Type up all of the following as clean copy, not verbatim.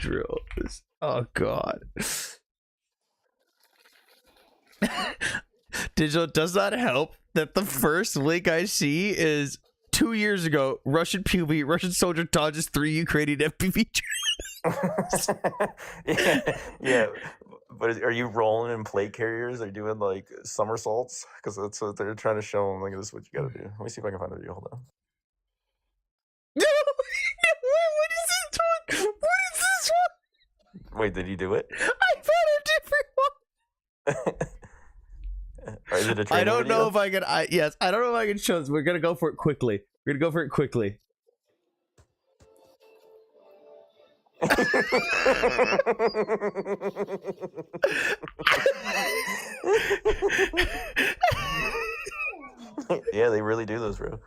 drills. Oh god. Digital does not help that the first link I see is 2 years ago. Russian PV, Russian soldier dodges 3 Ukrainian FPV. Yeah. But are you rolling in plate carriers? Are you doing like somersaults? Because that's what they're trying to show them. Like, this is what you got to do. Let me see if I can find the video. Hold on. No, what is this one? What is this one? Wait, did you do it? I found a different one. Or is it a I training don't video? know if I can. Yes, I don't know if I can show this. We're gonna go for it quickly. We're gonna go for it quickly. Yeah, they really do those, bro.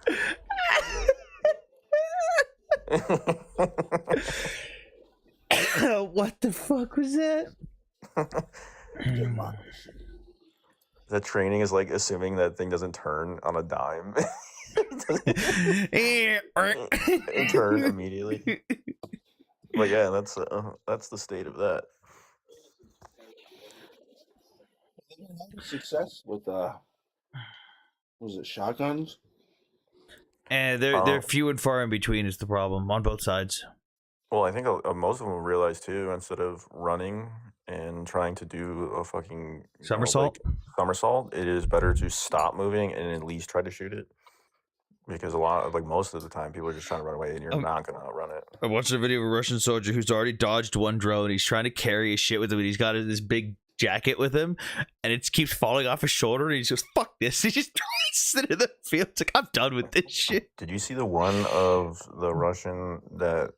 What the fuck was that? The training is like assuming that thing doesn't turn on a dime. It turn immediately. But yeah, that's the state of that. Success with was it shotguns? And they're few and far in between is the problem on both sides. Well, I think most of them realize too, instead of running and trying to do a fucking Somersault? Somersault, it is better to stop moving and at least try to shoot it. Because most of the time, people are just trying to run away, and you're not gonna outrun it. I watched a video of a Russian soldier who's already dodged one drone. He's trying to carry his shit with him, and he's got this big jacket with him, and it keeps falling off his shoulder, and he just goes, "Fuck this!" He just sits in the field. It's like, I'm done with this shit. Did you see the one of the Russian that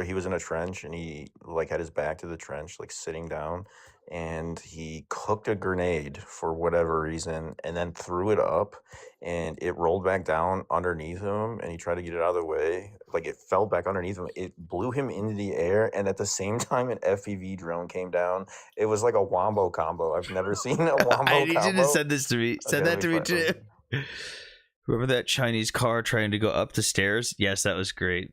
he was in a trench, and he like had his back to the trench, like sitting down, and he cooked a grenade for whatever reason, and then threw it up, and it rolled back down underneath him, and he tried to get it out of the way. Like, it fell back underneath him. It blew him into the air, and at the same time, an FPV drone came down. It was like a wombo combo. I've never seen a wombo combo. I need you to send this to me. Send that to me too. Remember that Chinese car trying to go up the stairs? Yes, that was great.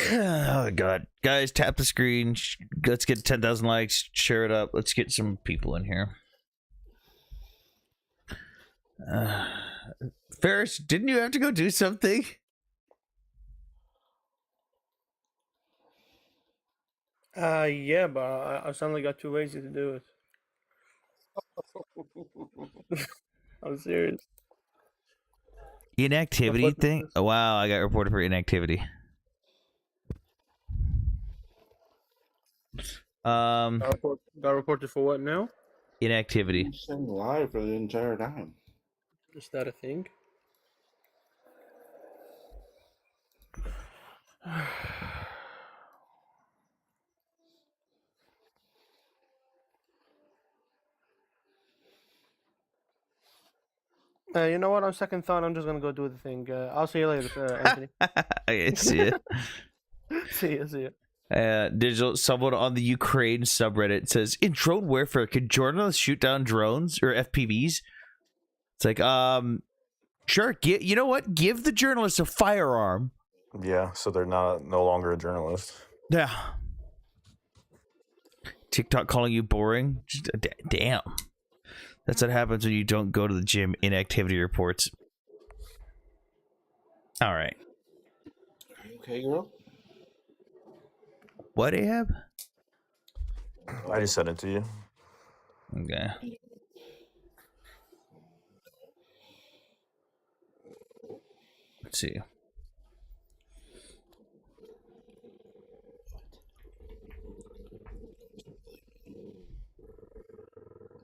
Oh god, guys, tap the screen. Let's get 10,000 likes. Share it up. Let's get some people in here. Ferris, didn't you have to go do something? Yeah, but I suddenly got too lazy to do it. I'm serious. Inactivity thing? Oh, wow, I got reported for inactivity. Got reported for what now? Inactivity. Staying live for the entire time. Is that a thing? You know what? On second thought, I'm just gonna go do the thing. I'll see you later, Anthony. I see it. See you. Digital, someone on the Ukraine subreddit says, in drone warfare, can journalists shoot down drones or FPVs? It's like, sure. You know what? Give the journalists a firearm. Yeah, so they're no longer a journalist. Yeah. TikTok calling you boring? Just, damn. That's what happens when you don't go to the gym. Inactivity reports. All right. Okay, girl. What, Ahab? I just sent it to you. Okay. Let's see.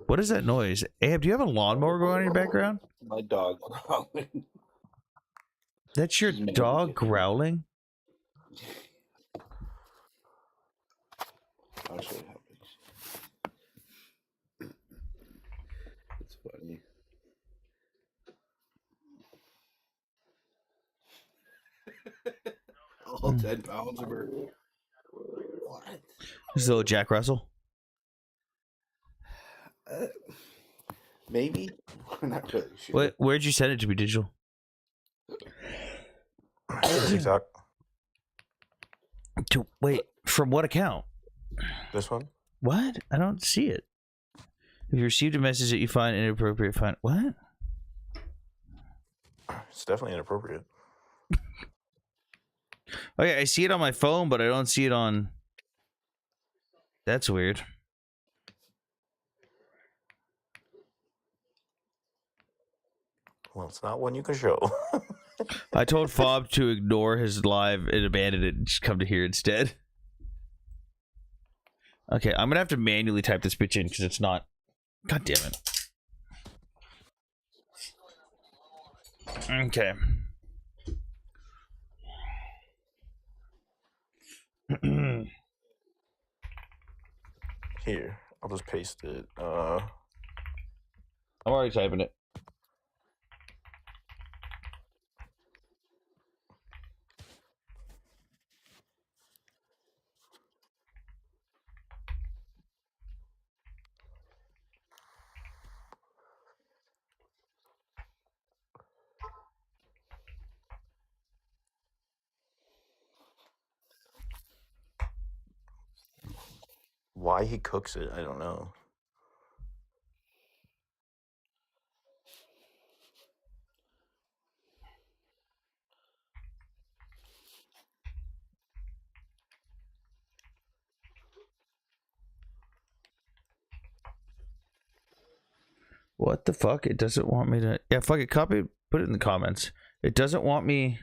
What is that noise? Ahab, do you have a lawnmower going on in your background? My dog growling. That's your dog growling? I'll show you how big. It's funny. All 10 pounds of her. What? This is a little Jack Russell. Maybe. I'm not really sure. Where'd you send it to me, Digital? to TikTok. Wait, from what account? This one. What? I don't see it. If you received a message that you find inappropriate, find what? It's definitely inappropriate. Okay, I see it on my phone, but I don't see it on. That's weird. Well, it's not one you can show. I told Fob to ignore his live and abandon it and just come to here instead. Okay, I'm gonna have to manually type this bitch in because it's not. God damn it. Okay. Here, I'll just paste it. I'm already typing it. Why he cooks it, I don't know. What the fuck? It doesn't want me to. Yeah, fuck it. Copy it. Put it in the comments. It doesn't want me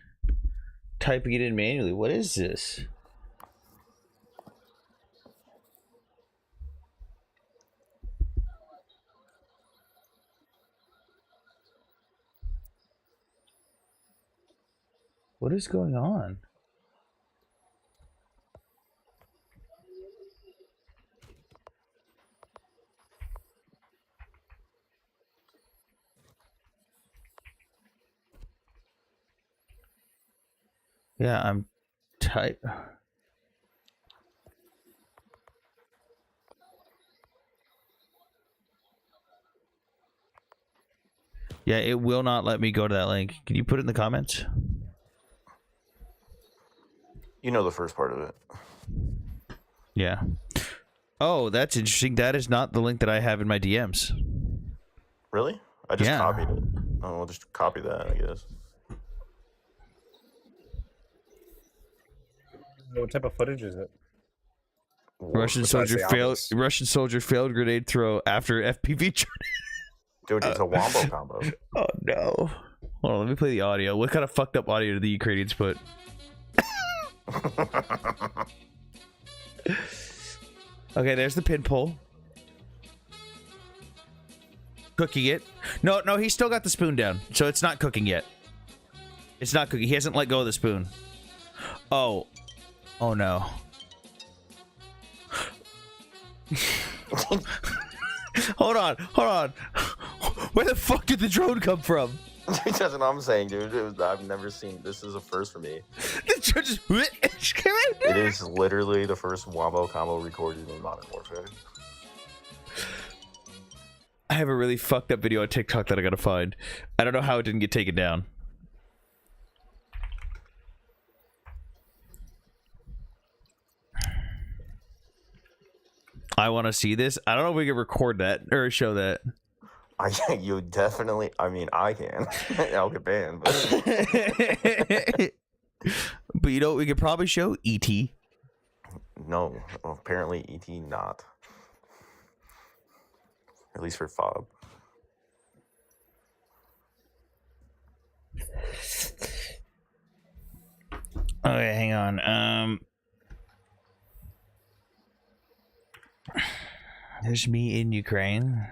typing it in manually. What is this? What is going on? Yeah, I'm type. Yeah, it will not let me go to that link. Can you put it in the comments? You know the first part of it. Yeah. Oh, that's interesting. That is not the link that I have in my DMs. Really? I just Yeah. copied it. Oh, I'll just copy that, I guess. What type of footage is it? Russian Besides soldier the failed. obvious. Russian soldier failed grenade throw after FPV. Dude, it's a wombo combo. Oh no! Hold on, let me play the audio. What kind of fucked up audio did the Ukrainians put? Okay, there's the pin pull. Cooking it. No, he's still got the spoon down, so it's not cooking yet. It's not cooking. He hasn't let go of the spoon. Oh. Oh no. Hold on. Where the fuck did the drone come from? That's what I'm saying, dude. I've never seen this. Is a first for me. The drone just came in. It is literally the first wombo combo recorded in Modern Warfare. I have a really fucked up video on TikTok that I gotta find. I don't know how it didn't get taken down. I want to see this. I don't know if we can record that or show that. You definitely. I mean, I can. I'll get banned. But But you know what we could probably show? E.T. no, apparently ET not. At least for Fob. Okay, hang on. There's me in Ukraine.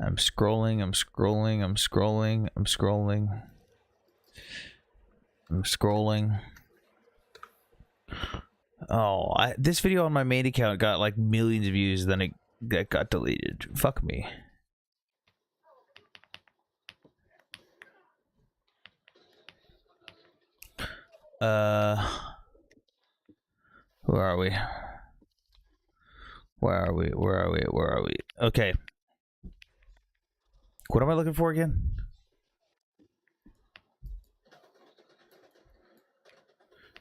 I'm scrolling. Oh, this video on my main account got like millions of views, then it got deleted. Fuck me. Where are we? Okay. What am I looking for again?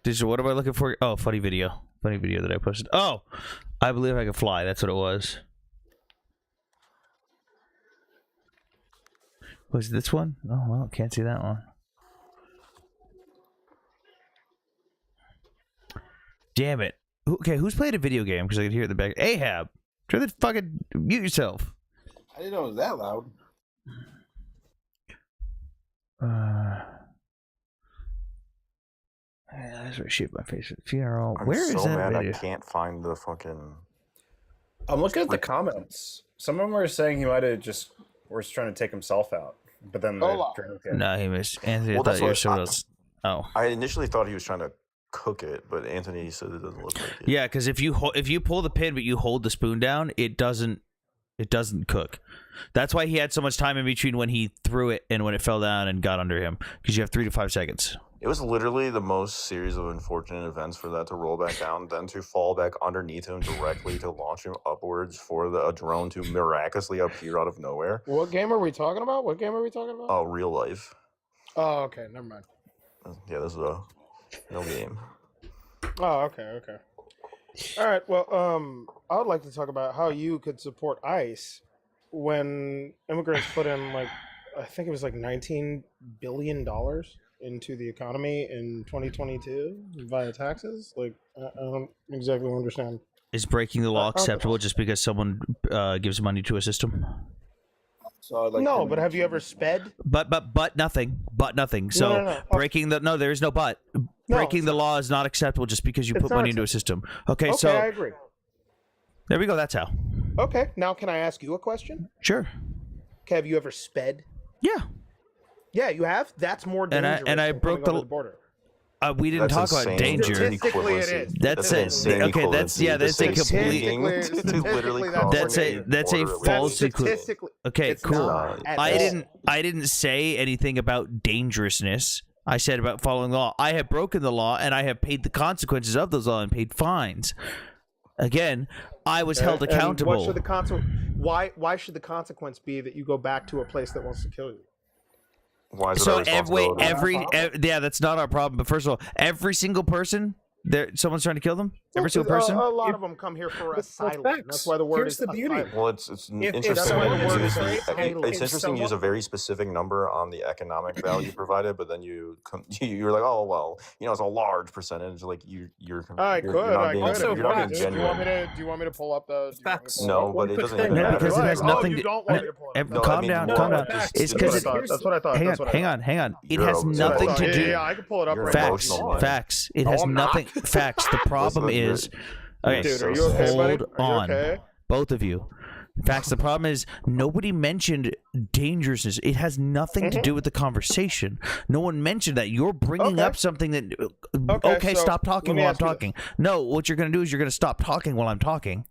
Digital, what am I looking for? Oh, funny video. Funny video that I posted. Oh, I believe I can fly. That's what it was. Was it this one? Oh, well, can't see that one. Damn it. Okay, who's played a video game? Because I can hear it in the back. Ahab, try to fucking mute yourself. I didn't know it was that loud. That's what shit my face at the funeral. I'm Where is so that mad video? I can't find the fucking. I'm looking at the comments. Some of them are saying he might have just was trying to take himself out, but then they Hola. drank it. No, he missed. Anthony, Well, I thought that's you were what someone else. Oh. I initially thought he was trying to cook it, but Anthony said it doesn't look like it. Yeah, because if you pull the pin but you hold the spoon down, it doesn't cook. That's why he had so much time in between when he threw it and when it fell down and got under him, because you have 3 to 5 seconds. It was literally the most series of unfortunate events for that to roll back down, then to fall back underneath him directly to launch him upwards for a drone to miraculously appear out of nowhere. What game are we talking about? What game are we talking about? Oh, real life. Oh, okay, never mind. Yeah, this is a real game. Oh, okay. All right. Well, I would like to talk about how you could support ICE when immigrants put in I think it was $19 billion into the economy in 2022 via taxes. I don't exactly understand. Is breaking the law acceptable just because someone gives money to a system? So I'd like No, to but have you ever sped? But nothing. So No. breaking the there is no but. Breaking the law is not acceptable just because you It's put not money into a system. Okay, Okay, so I agree. there we go. That's how. Okay, now can I ask you a question? Sure. Okay, have you ever sped? Yeah. Yeah, you have. That's more And I- dangerous. and I than broke coming the- over border. We didn't talk That's about insane. danger. Statistically, it is. That's an it. insane Okay, that's equivalency. that's a This is complete. speaking to literally Statistically, cross That's a an that's a border false limit. equivalent. Statistically, Okay, it's cool. not at I all. didn't say anything about dangerousness. I said about following the law. I have broken the law and I have paid the consequences of those laws and paid fines. Again, I was held And accountable. What should the why should the consequence be that you go back to a place that wants to kill you? Why is it So our responsibility? yeah, that's not our problem. But first of all, every single person someone's trying to kill them. Every single person. A lot of them come here for asylum. That's why the word Here's is the beauty. asylum. Well, it's if interesting. someone to were to use say, it's if interesting to use a someone- very specific number on the economic value provided, but then you're like, oh well, it's a large percentage. Like you're I you're could. not I being, could. Also you're not being facts. Do you want genuine. me to? Do you want me to pull up the? Facts. No, but it doesn't. No, even No, matter. because it has Oh, nothing you to. don't want me to pull it up. No, Calm I mean, down, more calm down. just- It's just because like- That's what I thought. Hang That's on, what I hang on. It You're has over- nothing to yeah, do. Yeah, I can pull it up You're right Facts, emotional, now. man. facts. It No, has I'm not. nothing. Facts. The problem Listen, you're- is. Okay, Dude, are you okay, buddy? hold Are you on, okay? both of you. Facts. The problem is nobody mentioned dangerousness. It has nothing to do with the conversation. No one mentioned that. You're bringing Okay. up something that. Okay, Okay, so stop talking let me while I'm ask you this. talking. No, what you're going to do is you're going to stop talking while I'm talking.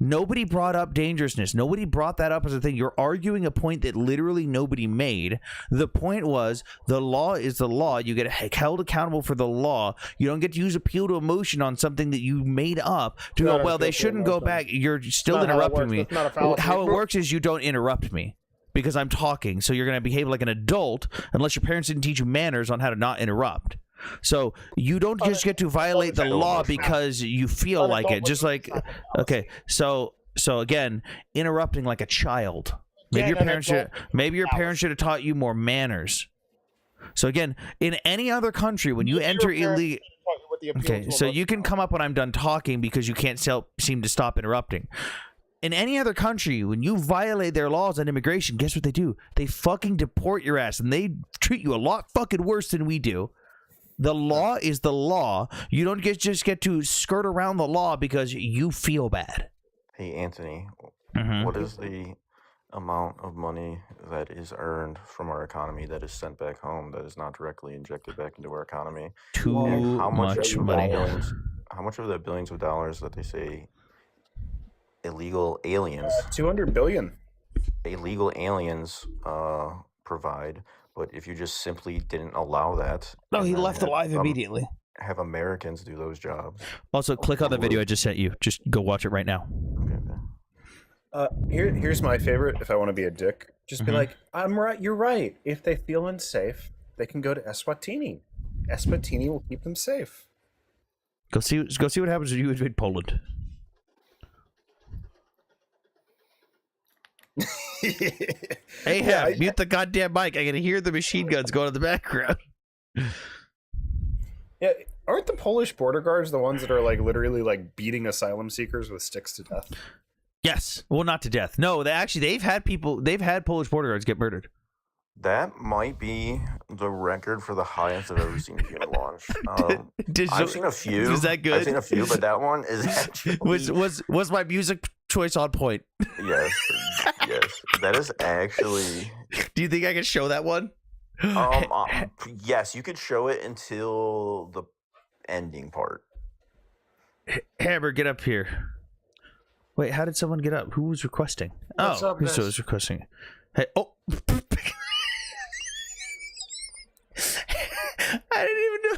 Nobody brought up dangerousness. Nobody brought that up as a thing. You're arguing a point that literally nobody made. The point was the law is the law. You get held accountable for the law. You don't get to use appeal to emotion on something that you made up to Not go, well, appeal they to shouldn't go emotion. back. You're still Not how it interrupting works. me. That's not a fallacy. How it works is you don't interrupt me because I'm talking. So you're going to behave like an adult unless your parents didn't teach you manners on how to not interrupt. So you don't just get to violate the law because you feel like it. Just like, okay, so again, interrupting like a child. Maybe your parents should have taught you more manners. So again, in any other country, when you enter illegal, okay, so you can come up when I'm done talking because you can't seem to stop interrupting. In any other country, when you violate their laws on immigration, guess what they do? They fucking deport your ass, and they treat you a lot fucking worse than we do. The law is the law. You don't just get to skirt around the law because you feel bad. Hey Anthony, Mhm. what is the amount of money that is earned from our economy that is sent back home that is not directly injected back into our economy? Too And how much much of money. how much of the billions of dollars that they say illegal aliens 200 billion. provide, but if you just simply didn't allow that, No, and he then left had, alive immediately. have Americans do those jobs. Also, click on the video I just sent you. Just go watch it right now. Okay. Here's my favorite. If I want to be a dick, Just be like, I'm right. You're right. If they feel unsafe, they can go to Eswatini. Eswatini will keep them safe. Go see what happens when you invade Poland. Ahab, mute the goddamn mic. I can hear the machine guns going in the background. Yeah, aren't the Polish border guards the ones that are like literally like beating asylum seekers with sticks to death? Yes. Well, not to death. No, they've had Polish border guards get murdered. That might be the record for the highest I've ever seen being launched. I've seen a few. Is that good? I've seen a few, but that one is actually was my music choice on point? Yes, yes. That is actually. Do you think I can show that one? Yes, you could show it until the ending part. Hammer, get up here. Wait, how did someone get up? Who was requesting? What's up, who guys? was requesting? Hey, oh. I didn't even know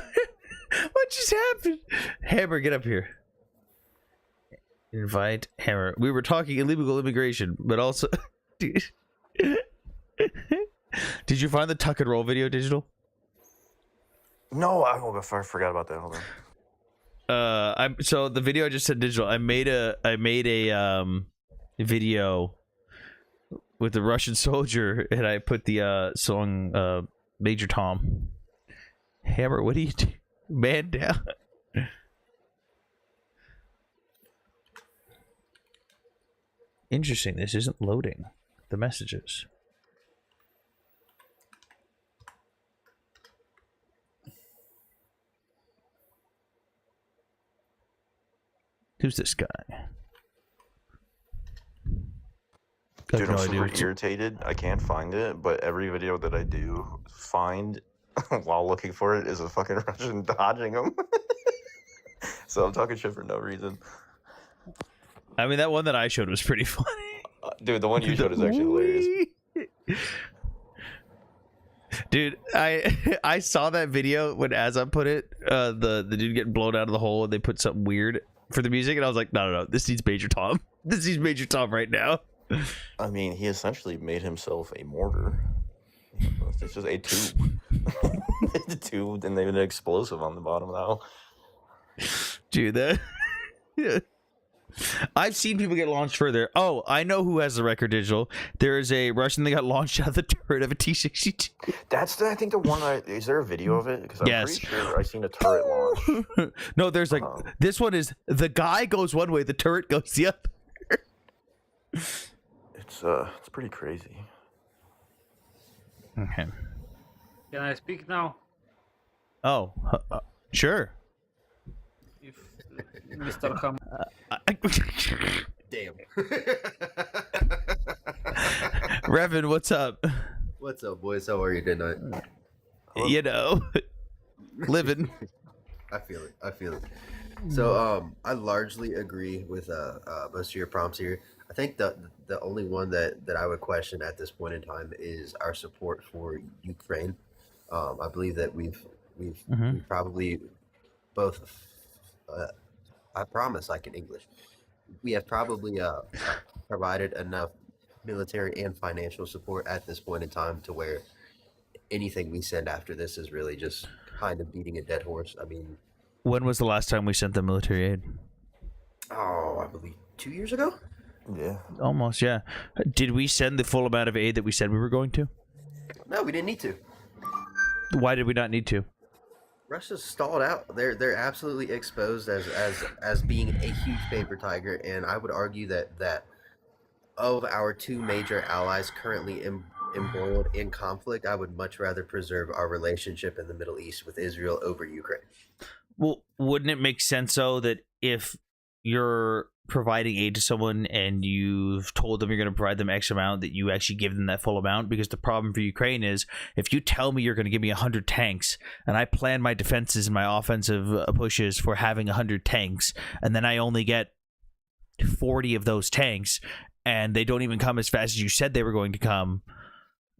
what just happened. Hammer, get up here. Invite Hammer. We were talking illegal immigration, but also, dude. Did you find the tuck and roll video, Digital? No, I forgot about that. Hold on. So the video I just said, Digital. I made a video with the Russian soldier, and I put the song Major Tom. Hammer, what do you do? Man down. Interesting. This isn't loading the messages. Who's this guy? Dude, I'm super irritated. I can't find it, but every video that I do find while looking for it is a fucking Russian dodging them. So I'm talking shit for no reason. I mean, that one that I showed was pretty funny. Dude, the one you showed is actually hilarious. Dude, I saw that video when Azam put it, the dude getting blown out of the hole, and they put something weird for the music, and I was like, no, this needs Major Tom. This needs Major Tom right now. I mean, he essentially made himself a mortar. It's just a tube. The tube, and they have an explosive on the bottom now. Dude, that... Yeah. I've seen people get launched further. Oh, I know who has the record, Digital. There is a Russian that got launched out of the turret of a T-62. That's, I think, the one. Is there a video of it? Because I'm Yes. pretty sure I've seen a turret launch. No, there's like... This one is... The guy goes one way, the turret goes the other. It's pretty crazy. Okay. Can I speak now? Oh, sure. If Mr. Ham. Damn. Revan, what's up? What's up, boys? How are you tonight? You know, living. I feel it. So, I largely agree with most of your prompts here. I think the only one that I would question at this point in time is our support for Ukraine. I believe that we've probably both. I promise I can English. We have probably provided enough military and financial support at this point in time to where anything we send after this is really just kind of beating a dead horse. I mean, When was the last time we sent them military aid? I believe 2 years ago. Yeah. Almost, yeah. Did we send the full amount of aid that we said we were going to? No, we didn't need to. Why did we not need to? Russia's stalled out. They're absolutely exposed as being a huge paper tiger, and I would argue that of our two major allies currently embroiled in conflict, I would much rather preserve our relationship in the Middle East with Israel over Ukraine. Well, wouldn't it make sense, though, that if you're providing aid to someone and you've told them you're going to provide them X amount, that you actually give them that full amount? Because the problem for Ukraine is, if you tell me you're going to give me 100 tanks, and I plan my defenses and my offensive pushes for having 100 tanks, and then I only get 40 of those tanks, and they don't even come as fast as you said they were going to come,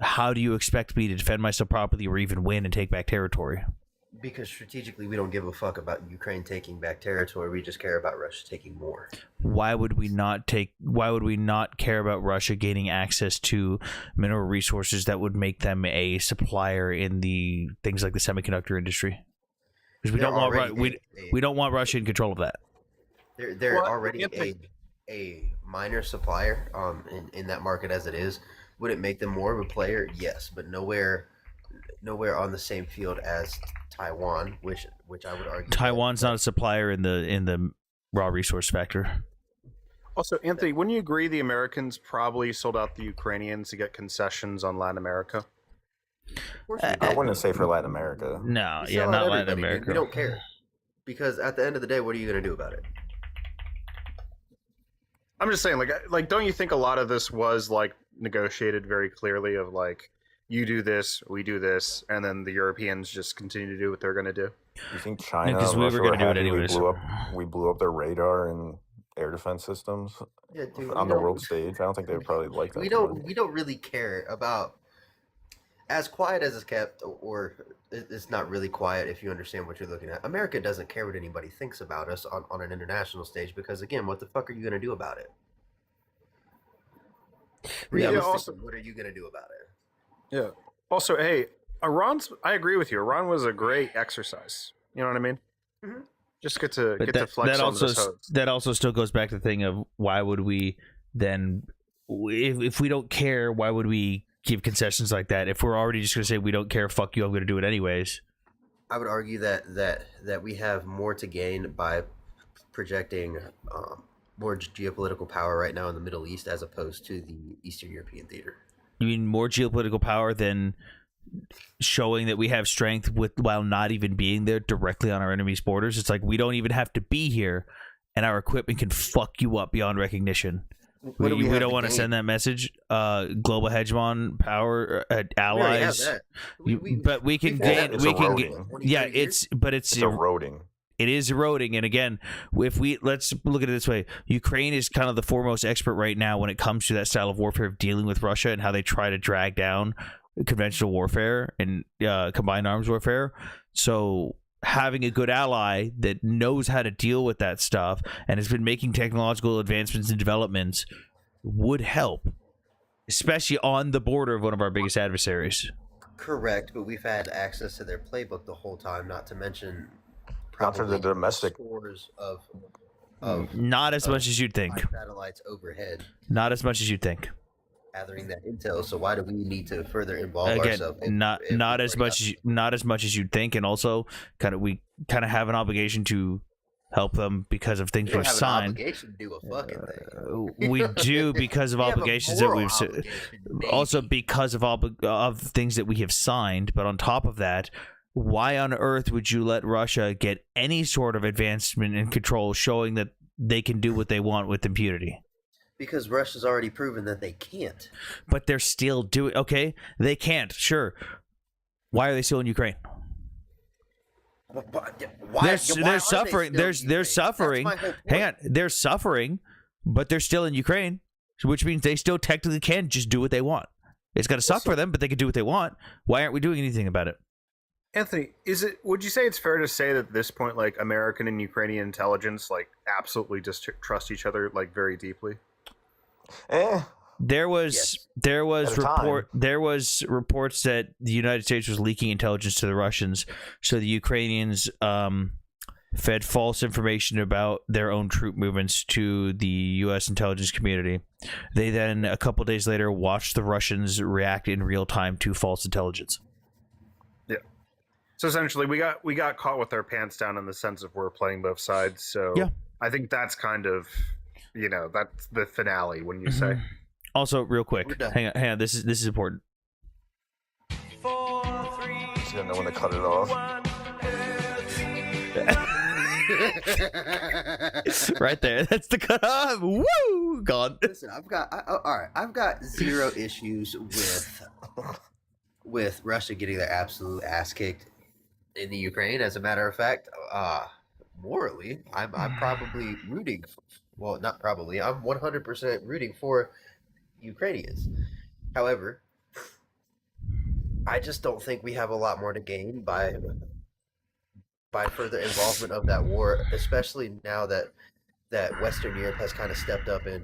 how do you expect me to defend myself properly or even win and take back territory? Because strategically, we don't give a fuck about Ukraine taking back territory. We just care about Russia taking more. Why would we not care about Russia gaining access to mineral resources that would make them a supplier in the things like the semiconductor industry? Because we They're don't want already we don't want Russia in control of that. They're Well, already Anthony- a minor supplier in that market as it is. Would it make them more of a player? Yes, but nowhere on the same field as Taiwan, which I would argue Taiwan's not a supplier in the raw resource factor. Also, Anthony, wouldn't you agree the Americans probably sold out the Ukrainians to get concessions on Latin America? Of course we I did. wouldn't say for Latin America. No, We yeah, sell out not Latin everybody, dude. America. We don't care because at the end of the day, what are you going to do about it? I'm just saying, like, don't you think a lot of this was like negotiated very clearly? Of like, you do this, we do this, and then the Europeans just continue to do what they're going to do. You think China 'cause and we Russia were gonna do it happy anyways. we blew up their radar and air defense systems Yeah, dude, on the world stage? I don't think they would probably like that. We too much. don't really care about as quiet as it's kept, or it's not really quiet if you understand what you're looking at. America doesn't care what anybody thinks about us on an international stage because again, what the fuck are you going to do about it? Realistically, also- what are you going to do about it? Yeah. Also, hey, I agree with you. Iran was a great exercise. You know what I mean? Mhm. Just get to But flex that on also this host. that also still goes back to the thing of why would we then, if we don't care, why would we give concessions like that? If we're already just going to say we don't care, fuck you, I'm going to do it anyways. I would argue that we have more to gain by projecting more geopolitical power right now in the Middle East as opposed to the Eastern European theater. You mean more geopolitical power than showing that we have strength while not even being there directly on our enemy's borders? It's like we don't even have to be here, and our equipment can fuck you up beyond recognition. What do We have don't to want to gain? send that message. Global hegemon power, We already have allies. that. But we can we've had gain. that It's We can eroding. get. 20, Yeah, 30 years. it's It's eroding. it is eroding. And again, if let's look at it this way, Ukraine is kind of the foremost expert right now when it comes to that style of warfare of dealing with Russia and how they try to drag down conventional warfare and combined arms warfare. So having a good ally that knows how to deal with that stuff and has been making technological advancements and developments would help, especially on the border of one of our biggest adversaries. Correct, but we've had access to their playbook the whole time. Not to mention, Not to the probably domestic. scores of Not as much as you'd think. satellites overhead Not as much as you'd think. gathering that intel. So why do we need to further involve Again, ourselves? not as much as you'd think, and also we kind of have an obligation to help them because of things We don't we've have an signed. obligation to do a fucking thing. We do because of We have a obligations that moral we've obligation, also maybe. because of things that we have signed. But on top of that, why on earth would you let Russia get any sort of advancement and control, showing that they can do what they want with impunity? Because Russia's already proven that they can't. But they're still doing okay. They can't. Sure. Why are they still in Ukraine? Why They're are they suffering. still They're in Ukraine? suffering. That's my whole Hang point. on. They're suffering, but they're still in Ukraine, which means they still technically can just do what they want. It's got to suck for them, but they can do what they want. Why aren't we doing anything about it? Anthony, would you say it's fair to say that at this point, like, American and Ukrainian intelligence, like, absolutely just trust each other, like, very deeply? There was At a time. reports that the United States was leaking intelligence to the Russians, so the Ukrainians fed false information about their own troop movements to the U.S. intelligence community. They then, a couple days later, watched the Russians react in real time to false intelligence. Yeah. So essentially, we got caught with our pants down in the sense of we're playing both sides. So Yeah. I think that's kind of, that's the finale, wouldn't you say? Also, real quick, We're done. hang on. This is important. Just gonna know when to cut it off. Right there. That's the cutoff. Woo! Gone. Listen, I've got zero issues with Russia getting their absolute ass kicked in the Ukraine. As a matter of fact, morally, I'm probably rooting. Well, not probably. I'm 100% rooting for Ukrainians. However, I just don't think we have a lot more to gain by by further involvement of that war, especially now that Western Europe has kind of stepped up in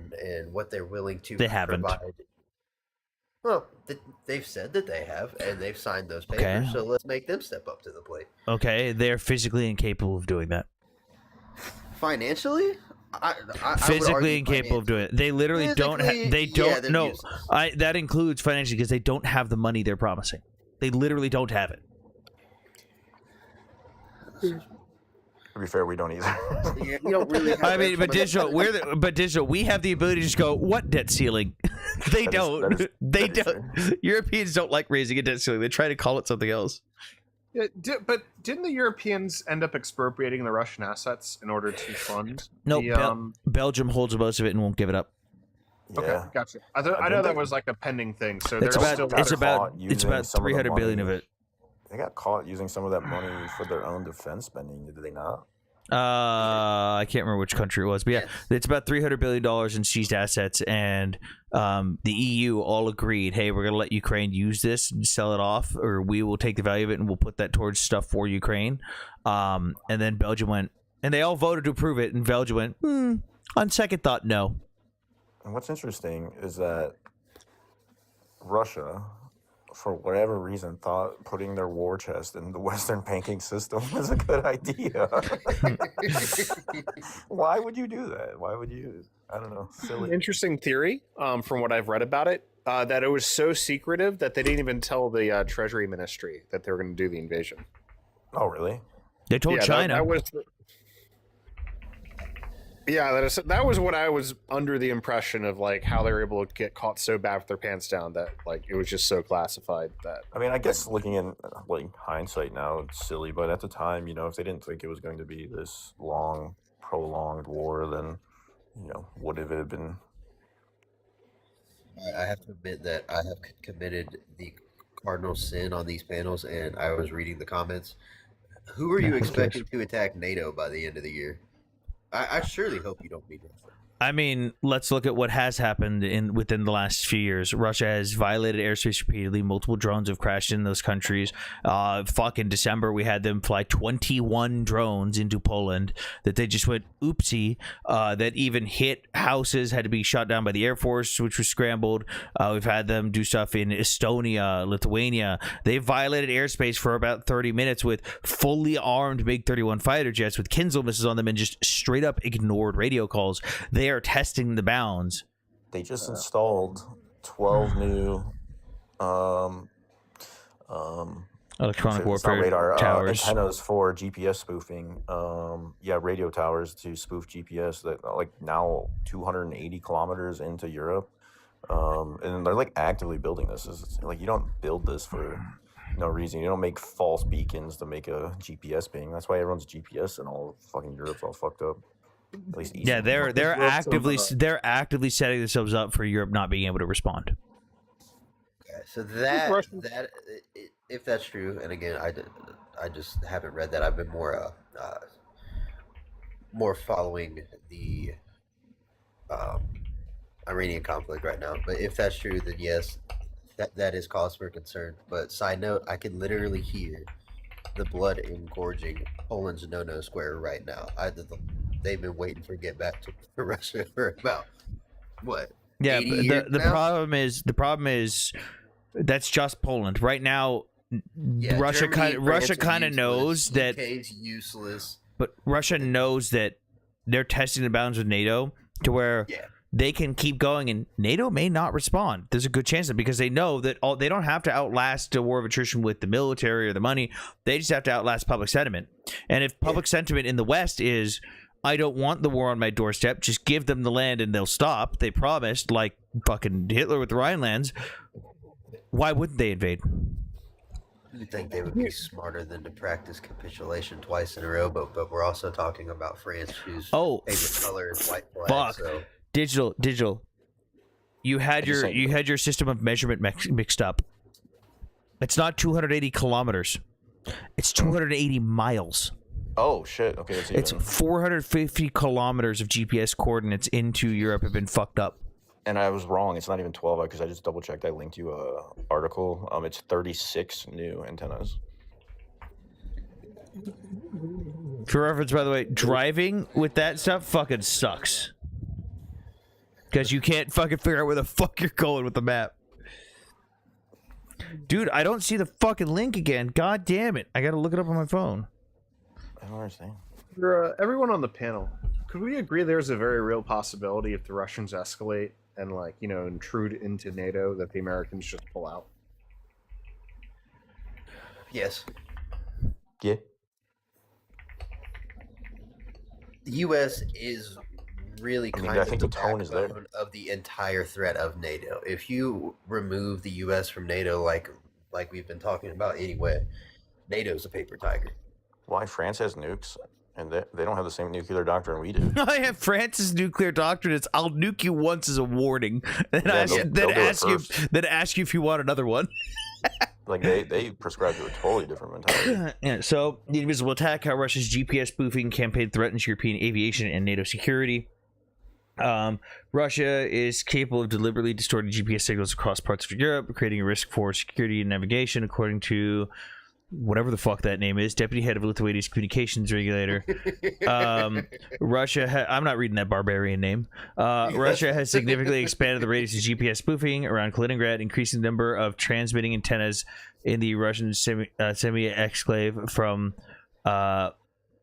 what they're willing to They haven't. provide. Well, they've said that they have, and they've signed those papers. Okay. So let's make them step up to the plate. Okay, they're physically incapable of doing that. Financially, I would Physically argue incapable of doing it. They literally don't. Physically, They yeah, don't. they're No, useless. that includes financially because they don't have the money they're promising. They literally don't have it. To be fair, we don't either. Yeah, we don't really have I mean, but information. digital. We have the ability to just go, what debt ceiling? They That is- don't. that is- They that is don't. Europeans don't like raising a debt ceiling. They try to call it something else. Yeah, but didn't the Europeans end up expropriating the Russian assets in order to fund? No, the, Belgium holds most of it and won't give it up. Okay, Yeah. gotcha. I I know think that they- was like a pending thing. So It's they're about still got it's about caught it's using about some of the 300 billion of money. it. They got caught using some of that money for their own defense spending, did they not? I can't remember which country it was, but yeah, it's about $300 billion in seized assets, and the EU all agreed, hey, we're going to let Ukraine use this and sell it off, or we will take the value of it and we'll put that towards stuff for Ukraine. And then Belgium went, and they all voted to approve it, and Belgium went, on second thought, no. And what's interesting is that Russia, for whatever reason, thought putting their war chest in the Western banking system was a good idea. Why would you do that? Why would you? I don't know. Silly. interesting theory from what I've read about it that it was so secretive that they didn't even tell the Treasury Ministry that they were going to do the invasion. Oh, really? They told Yeah, China. That was. Yeah, that was what I was under the impression of, like how they were able to get caught so bad with their pants down that like it was just so classified that. I mean, I guess looking in like hindsight now, it's silly, but at the time, if they didn't think it was going to be this long, prolonged war, then would have it been? I have to admit that I have committed the cardinal sin on these panels, and I was reading the comments. Who are you expecting to attack NATO by the end of the year? I surely hope you don't beat Russia. I mean, let's look at what has happened within the last few years. Russia has violated airspace repeatedly. Multiple drones have crashed in those countries. In December, we had them fly 21 drones into Poland that they just went oopsie. That even hit houses, had to be shot down by the Air Force, which was scrambled. We've had them do stuff in Estonia, Lithuania. They violated airspace for about 30 minutes with fully armed MiG-31 fighter jets with Kinzhal missiles on them and just straight up ignored radio calls. They are testing the bounds. They just installed 12 new Electronic it's not warfare radar towers. antennas for GPS spoofing. Radio towers to spoof GPS that like now 280 kilometers into Europe. And they're like actively building this. It's like you don't build this for no reason. You don't make false beacons to make a GPS ping. That's why everyone's GPS and all fucking Europe's all fucked up. At least Yeah, Eastern they're Europe. actively setting themselves up for Europe not being able to respond. Okay, so if that's true, and again, I just haven't read that. I've been more following the Iranian conflict right now. But if that's true, then yes, that is cause for concern. But side note, I can literally hear the blood engorging Poland's no square right now. They've been waiting for get back to Russia for about what? Yeah, 80 but years the now? problem is that's just Poland right now. Yeah, Russia Germany, France Russia are kind of useless, knows that, UK's useless. but Russia knows that they're testing the bounds with NATO to where Yeah. they can keep going, and NATO may not respond. There's a good chance of it because they know that they don't have to outlast a war of attrition with the military or the money. They just have to outlast public sentiment. And if public sentiment in the West is, I don't want the war on my doorstep, just give them the land and they'll stop. They promised, like fucking Hitler with the Rhinelands. Why wouldn't they invade? You'd think they would be smarter than to practice capitulation twice in a row, but we're also talking about France, whose favorite color is white flag. Fuck. So Digital. You had your system of measurement mixed up. It's not 280 kilometers. It's 280 miles. Oh shit! Okay, It's 450 kilometers of GPS coordinates into Europe have been fucked up. And I was wrong. It's not even 12 because I just double checked. I linked you a article. It's 36 new antennas. For reference, by the way, driving with that stuff fucking sucks. Because you can't fucking figure out where the fuck you're going with the map. Dude, I don't see the fucking link again. God damn it. I gotta look it up on my phone. I don't understand. For everyone on the panel, could we agree there's a very real possibility if the Russians escalate and, like, you know, intrude into NATO that the Americans just pull out? Yes. Yeah. The U.S. is really I mean, kind I of think the the tone is there. backbone of the entire threat of NATO. If you remove the U.S. from NATO, like we've been talking about anyway, NATO's a paper tiger. Why France has nukes, and they don't have the same nuclear doctrine we do. I have France's nuclear doctrine. It's I'll nuke you once as a warning. Then, Yeah, they'll do it then ask you if you want another one. Like they prescribe to a totally different mentality. Yeah, so the invisible attack, how Russia's GPS spoofing campaign threatens European aviation and NATO security. Russia is capable of deliberately distorting GPS signals across parts of Europe, creating a risk for security and navigation, according to whatever the fuck that name is, deputy head of Lithuania's communications regulator. Russia I'm not reading that barbarian name. Russia has significantly expanded the radius of GPS spoofing around Kaliningrad, increasing the number of transmitting antennas in the Russian semi-exclave from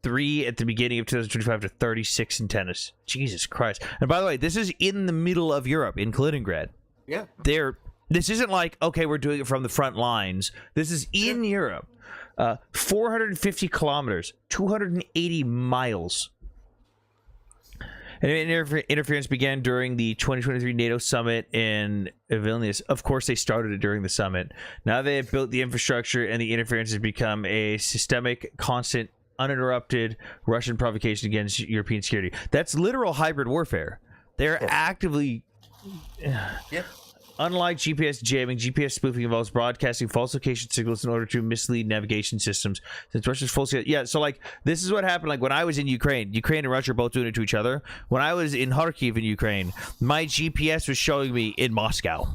3 at the beginning of 2025 to 36 antennas. Jesus Christ. And by the way, this is in the middle of Europe, in Kaliningrad. Yeah. This isn't like, okay, we're doing it from the front lines. This is in Europe. 450 kilometers, 280 miles. And interference began during the 2023 NATO summit in Vilnius. Of course, they started it during the summit. Now they have built the infrastructure, and the interference has become a systemic, constant, uninterrupted Russian provocation against European security. That's literal hybrid warfare. They're actively... Yeah. Unlike GPS jamming, GPS spoofing involves broadcasting false location signals in order to mislead navigation systems. Since Russia's full scale, yeah. So like, this is what happened. Like when I was in Ukraine and Russia are both doing it to each other. When I was in Kharkiv in Ukraine, my GPS was showing me in Moscow.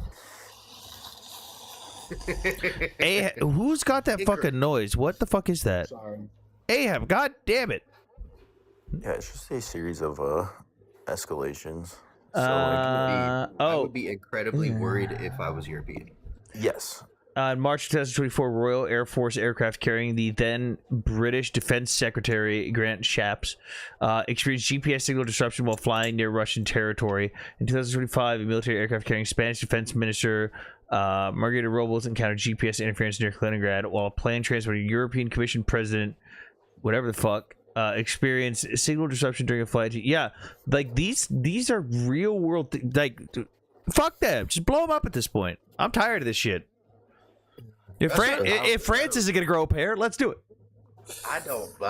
Who's got that fucking noise? What the fuck is that? Sorry. Ahab, god damn it. Yeah, it's just a series of escalations. So I would be incredibly worried if I was European. yes. In March 2024, Royal Air Force aircraft carrying the then British Defense Secretary Grant Shapps experienced GPS signal disruption while flying near Russian territory. In 2025, a military aircraft carrying Spanish Defense Minister Margarita Robles encountered GPS interference near Kaliningrad, while a plane transporting European Commission President, whatever the fuck, experienced signal disruption during a flight. Yeah, like these are real world like, fuck them, just blow them up at this point. I'm tired of this shit. If France isn't gonna grow a pair, let's do it. I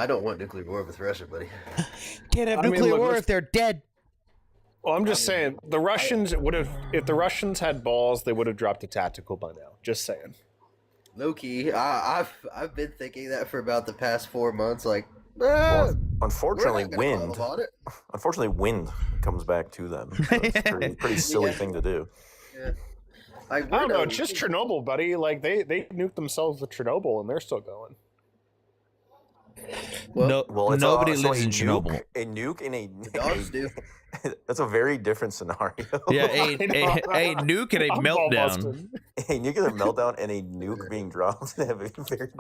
don't want nuclear war with Russia, buddy. Can't have nuclear war if they're dead. Well, I'm just saying, the Russians would have, if the Russians had balls, they would have dropped a tactical by now. Just saying. Low key, I've been thinking that for about the past 4 months. Like, Well, unfortunately, we're not gonna wind. follow on it. Unfortunately, wind comes back to them. So it's a pretty silly thing to do. Yeah. Like, I don't know, we're it's just Chernobyl, buddy. Like, they nuked themselves with Chernobyl, and they're still going. Well, Well, it's nobody so lives a in nuke, Chernobyl. A nuke in a dogs do. that's a very different scenario. Yeah, a nuke and a I'm meltdown. ball-busting. A nuclear meltdown and a nuke being dropped have very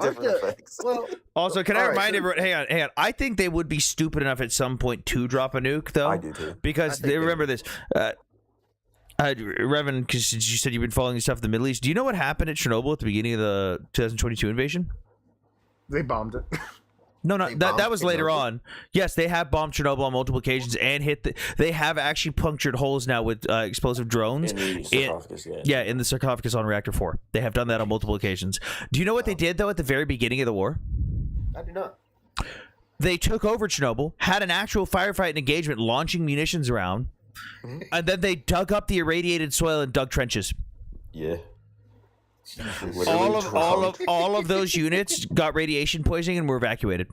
different effects. Well, Also, can I all right, remind so- everyone? Hang on. I think they would be stupid enough at some point to drop a nuke, though. I do too. Because I think they they remember this. Revan, because you said you've been following stuff in the Middle East. Do you know what happened at Chernobyl at the beginning of the 2022 invasion? They bombed it. No, They that bombed was later Chernobyl? on. Yes, they have bombed Chernobyl on multiple occasions and they have actually punctured holes now with explosive drones. In the sarcophagus, Yeah, in the sarcophagus on Reactor 4. They have done that on multiple occasions. Do you know what they did, though, at the very beginning of the war? I do not. They took over Chernobyl, had an actual firefight and engagement, launching munitions around, and then they dug up the irradiated soil and dug trenches. Yeah. All of those units got radiation poisoning and were evacuated.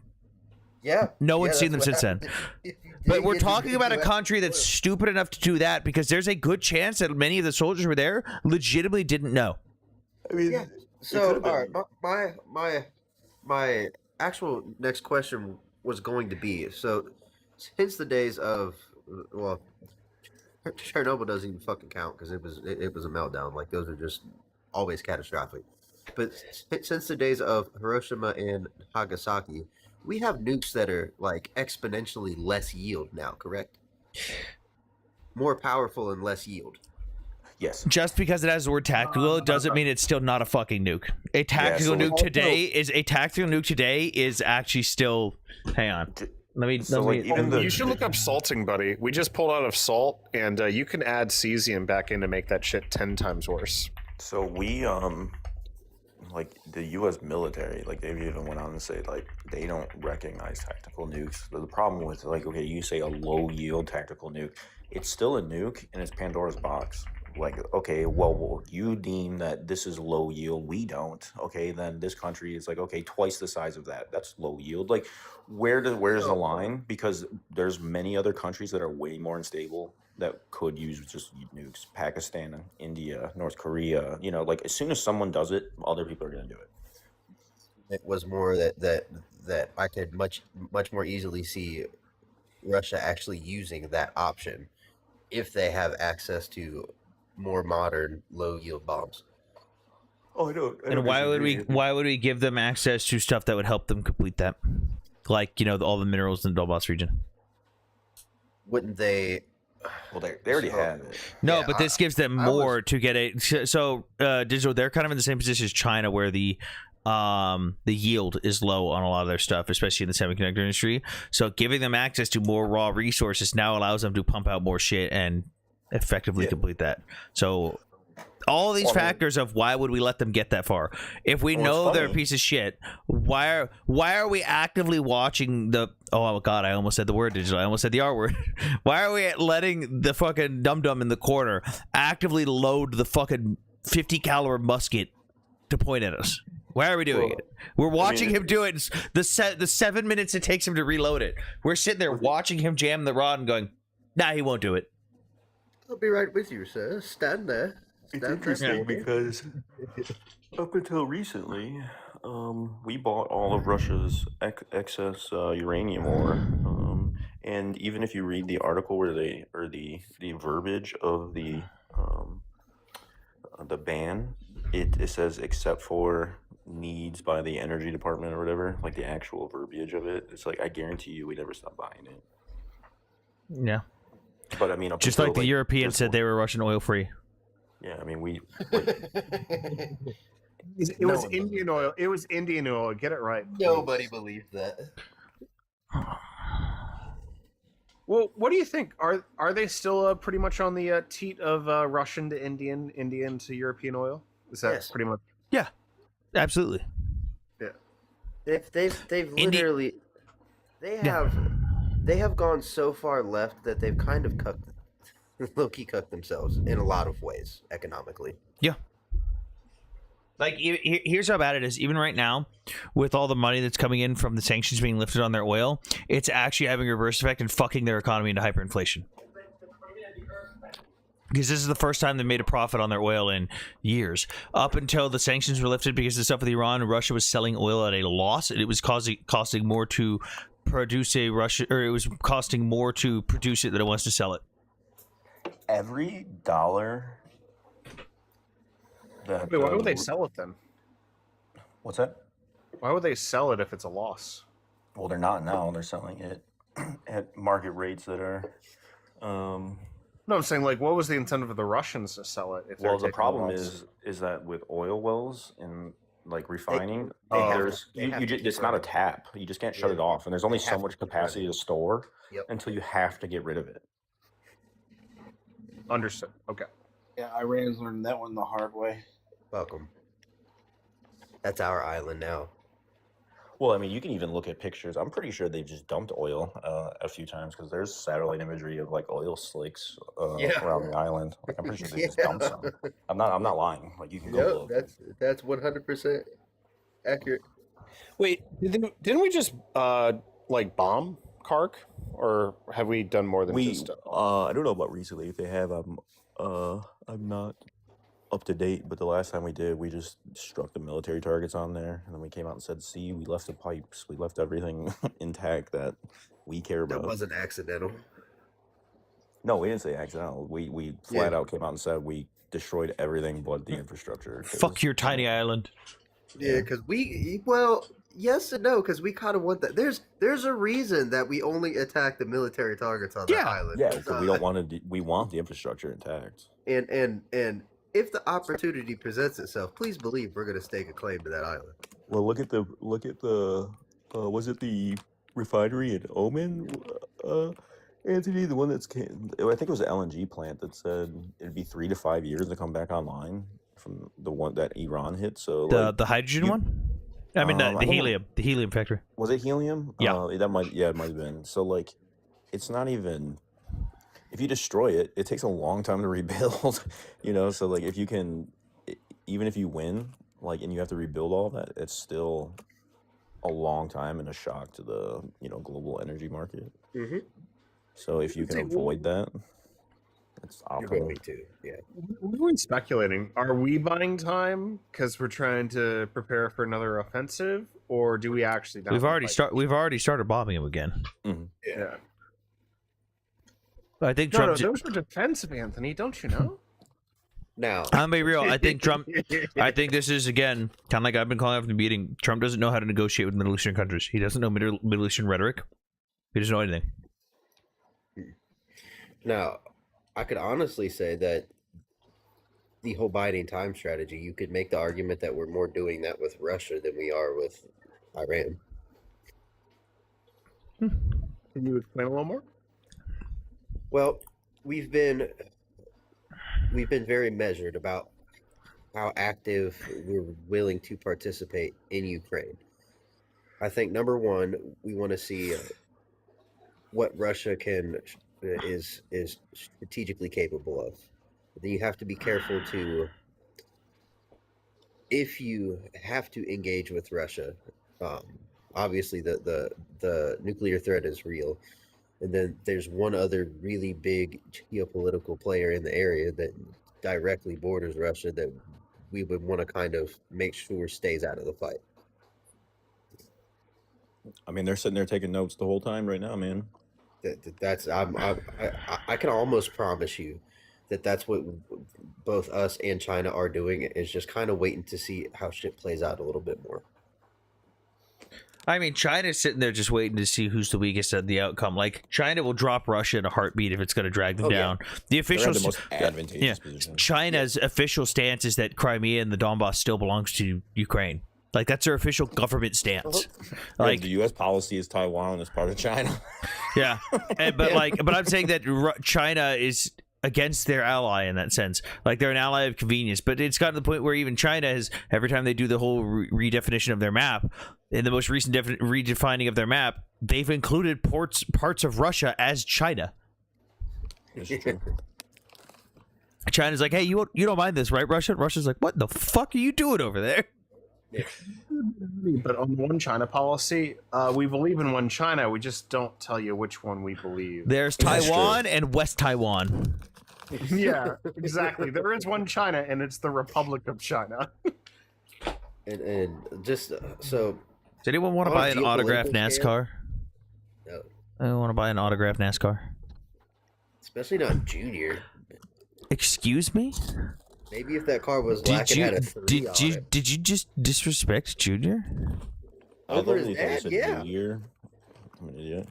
Yeah. No one's that's seen them what since then. happened. If you But dig we're into talking the about a US country that's stupid enough to do that because there's a good chance that many of the soldiers who were there legitimately didn't know. I mean, Yeah. So, all right, my actual next question was going to be. So since the days of well, Chernobyl doesn't even fucking count because it was a meltdown. Like those are just always catastrophic. But since the days of Hiroshima and Nagasaki, we have nukes that are like exponentially less yield now. Correct? More powerful and less yield. Yes. Just because it has the word tactical doesn't mean it's still not a fucking nuke. A tactical so nuke today is actually still. Hang on. So, like, even the You should look up salting, buddy. We just pulled out of salt, and you can add cesium back in to make that shit 10 times worse. So we like the U.S. military, like they even went on to say like they don't recognize tactical nukes. The problem with like, okay, you say a low yield tactical nuke, it's still a nuke and it's Pandora's box. Like, okay, well, you deem that this is low yield, we don't. Okay, then this country is like, okay, twice the size of that. That's low yield. Like, where's the line? Because there's many other countries that are way more unstable that could use just nukes. Pakistan, India, North Korea. You know, like as soon as someone does it, other people are gonna do it. It was more that I could much more easily see Russia actually using that option if they have access to more modern low yield bombs. Oh, I don't. And why would we give them access to stuff that would help them complete that? Like, you know, all the minerals in the Donbass region. Wouldn't they? Well, they already have it. No, Yeah, but this gives them more to get it. So, digital, they're kind of in the same position as China, where the yield is low on a lot of their stuff, especially in the semiconductor industry. So, giving them access to more raw resources now allows them to pump out more shit and effectively complete that. So, all these factors of why would we let them get that far? If we know they're a piece of shit, why are we actively watching the? Oh god, I almost said the word digital. I almost said the R word. Why are we letting the fucking dum-dum in the corner actively load the fucking 50 caliber musket to point at us? Why are we doing it? We're watching him do it. The 7 minutes it takes him to reload it. We're sitting there watching him jam the rod and going, "Nah, he won't do it." I'll be right with you, sir. Stand there. It's interesting because up until recently, we bought all of Russia's excess uranium ore, and even if you read the article where they or the verbiage of the ban, it says except for needs by the energy department or whatever, like the actual verbiage of it. It's like I guarantee you, we never stopped buying it. Yeah, But I mean, up just until, like the Europeans said they were Russian oil free. Yeah, I mean we. It was Indian oil. It was Indian oil. Get it right. Nobody believed that. Well, what do you think? Are they still pretty much on the teat of Russian to Indian, Indian to European oil? Is that pretty much? Yeah, absolutely. Yeah. They've literally they have gone so far left that they've kind of low-key cucked themselves in a lot of ways economically. Yeah. Like, here's how bad it is. Even right now, with all the money that's coming in from the sanctions being lifted on their oil, it's actually having a reverse effect and fucking their economy into hyperinflation. Because this is the first time they made a profit on their oil in years. Up until the sanctions were lifted because of stuff with Iran, Russia was selling oil at a loss. It was costing more to produce it was costing more to produce it than it was to sell it. Every dollar that. Wait, why would they sell it then? What's that? Why would they sell it if it's a loss? Well, they're not now. They're selling it at market rates that are. No, I'm saying, like, what was the incentive of the Russians to sell it? If Well, they're the taking problem a loss? is that with oil wells and like refining, they have there's to- they have to it's not a tap. You just can't shut it off, and there's only They so have much to keep capacity running. to store Yep. until you have to get rid of it. Understood. Okay. Yeah, Iran's learned that one the hard way. Welcome. That's our island now. Well, I mean, you can even look at pictures. I'm pretty sure they've just dumped oil a few times because there's satellite imagery of like oil slicks around the island. Like, I'm pretty sure they just dumped some. I'm not lying. Like you can go look. That's 100% accurate. Wait, didn't we just like bomb Kark, or have we done more than just? I don't know about recently. If they have, I'm not up to date, but the last time we did, we just struck the military targets on there, and then we came out and said, "See, we left the pipes, we left everything intact that we care That about." wasn't accidental. No, we didn't say accidental. We flat out came out and said we destroyed everything but the infrastructure. 'cause, Fuck your tiny island. Yeah, because well, yes and no, because we kind of want that. There's a reason that we only attack the military targets on the island. Yeah, because we don't want to. We want the infrastructure intact. And if the opportunity presents itself, please believe we're going to stake a claim to that island. Well, look at the was it the refinery in Oman, Anthony, the one I think it was an LNG plant that said it'd be 3 to 5 years to come back online from the one that Iran hit. So The hydrogen one? I mean, I the don't know. helium factory. Was it helium? Yeah. It might have been. So like, it's not even. If you destroy it, it takes a long time to rebuild. So like if you can, even if you win, like, and you have to rebuild all that, it's still a long time and a shock to the global energy market. Mm-hmm. So if you can avoid that, it's You're optimal. going to, yeah. What are we speculating? Are we buying time because we're trying to prepare for another offensive, or do we actually? Not We've already fight? We've already started bombing him again. Yeah. I think No, Trump. those were defensive, Anthony. Don't you know? Now, I'm gonna be real. I think Trump. I think this is again kind of like I've been calling after the meeting. Trump doesn't know how to negotiate with Middle Eastern countries. He doesn't know Middle Eastern rhetoric. He doesn't know anything. Now, I could honestly say that the whole biding time strategy, you could make the argument that we're more doing that with Russia than we are with Iran. Can you explain a little more? Well, we've been very measured about how active we're willing to participate in Ukraine. I think number one, we want to see what Russia is strategically capable of. Then you have to be careful to, if you have to engage with Russia, obviously the nuclear threat is real. And then there's one other really big geopolitical player in the area that directly borders Russia that we would want to kind of make sure stays out of the fight. I mean, they're sitting there taking notes the whole time right now, man. I can almost promise you that that's what both us and China are doing, is just kind of waiting to see how shit plays out a little bit more. I mean, China's sitting there just waiting to see who's the weakest at the outcome. Like, China will drop Russia in a heartbeat if it's going to drag them down. The official, the most advantageous position. China's official stance is that Crimea and the Donbass still belongs to Ukraine. Like, that's their official government stance. Like, the U.S. policy is Taiwan as part of China. yeah, but I'm saying that China is against their ally in that sense. Like, they're an ally of convenience, but it's gotten to the point where even China has, every time they do the whole redefinition of their map, in the most recent redefining of their map, they've included parts of Russia as China. China's like, hey, you don't mind this, right, Russia? Russia's like, what the fuck are you doing over there? But on the one China policy, we believe in one China. We just don't tell you which one we believe. There's Taiwan and West Taiwan. Yeah, exactly. There is one China, and it's the Republic of China. And just so. Does anyone want to buy an autographed NASCAR? No. I want to buy an autographed NASCAR. Especially not Junior. Excuse me? Maybe if that car was black and had a 3 on it. Did you just disrespect Junior? Over his dad, yeah. I'm an idiot.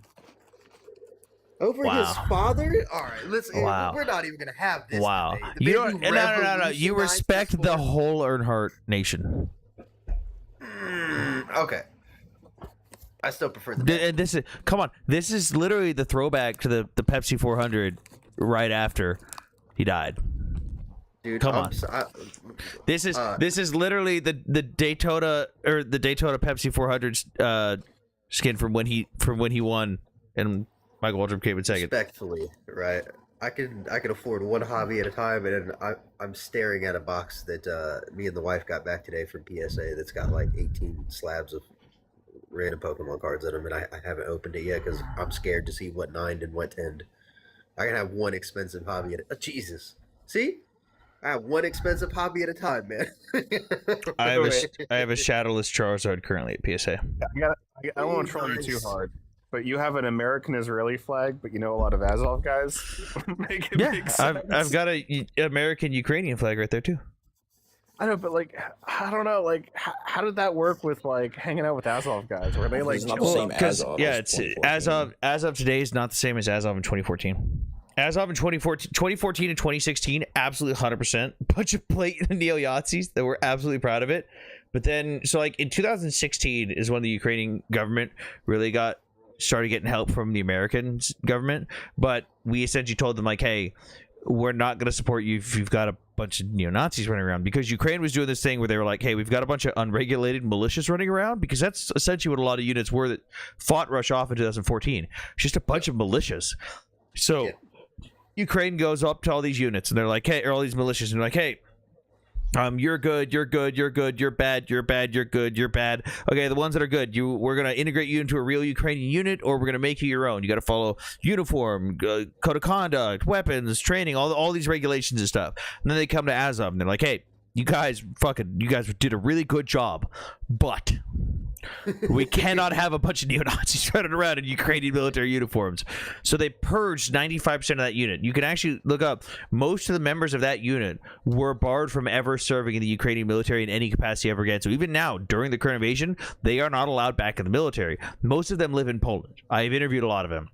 Over his father? All right, let's. Wow. We're not even gonna have this. Wow. debate. You The don't. man who No. You revolutionized respect this the sport. whole Earnhardt nation. Okay. I still prefer the. And this is, come on, this is literally the throwback to the Pepsi 400 right after he died. Dude, Come on. This is literally the Daytona or the Daytona Pepsi 400 skin from when he won and Michael Waltrip came in second. Respectfully, right? I can afford one hobby at a time, and I'm staring at a box that me and the wife got back today from PSA that's got like 18 slabs of random Pokemon cards in them, and I haven't opened it yet because I'm scared to see what 9'd and what 10'd. I can have one expensive hobby at a Jesus. See? I have one expensive hobby at a time, man. I have a shadowless Charizard currently at PSA. I don't want to troll you too hard, but you have an American-Israeli flag, but you know a lot of Azov guys. Make it Yeah, make sense. I've got a American Ukrainian flag right there too. I know, but like, I don't know, like, how did that work with like hanging out with Azov guys? Were they like It's not the chilling? same Because Azov yeah, as it's 2014. as of today is not the same as Azov in 2014. Azov in 2014 and 2016, absolutely 100%. Bunch of blatant neo-Yazis that were absolutely proud of it. But then, so like in 2016 is when the Ukrainian government really started getting help from the American government. But we essentially told them like, hey, we're not going to support you if you've got a bunch of neo-Nazis running around, because Ukraine was doing this thing where they were like, hey, we've got a bunch of unregulated militias running around, because that's essentially what a lot of units were that fought Russia off in 2014. It's just a bunch of militias. So Yeah. Ukraine goes up to all these units and they're like, hey, or all these militias, and they're like, hey, you're good, you're good, you're good, you're bad, you're bad, you're good, you're bad. Okay, the ones that are good, we're gonna integrate you into a real Ukrainian unit, or we're gonna make you your own. You got to follow uniform, code of conduct, weapons, training, all these regulations and stuff. And then they come to Azov and they're like, hey, you guys did a really good job, but we cannot have a bunch of neo-Nazis running around in Ukrainian military uniforms. So they purged 95% of that unit. You can actually look up, most of the members of that unit were barred from ever serving in the Ukrainian military in any capacity ever again. So even now, during the current invasion, they are not allowed back in the military. Most of them live in Poland. I've interviewed a lot of them.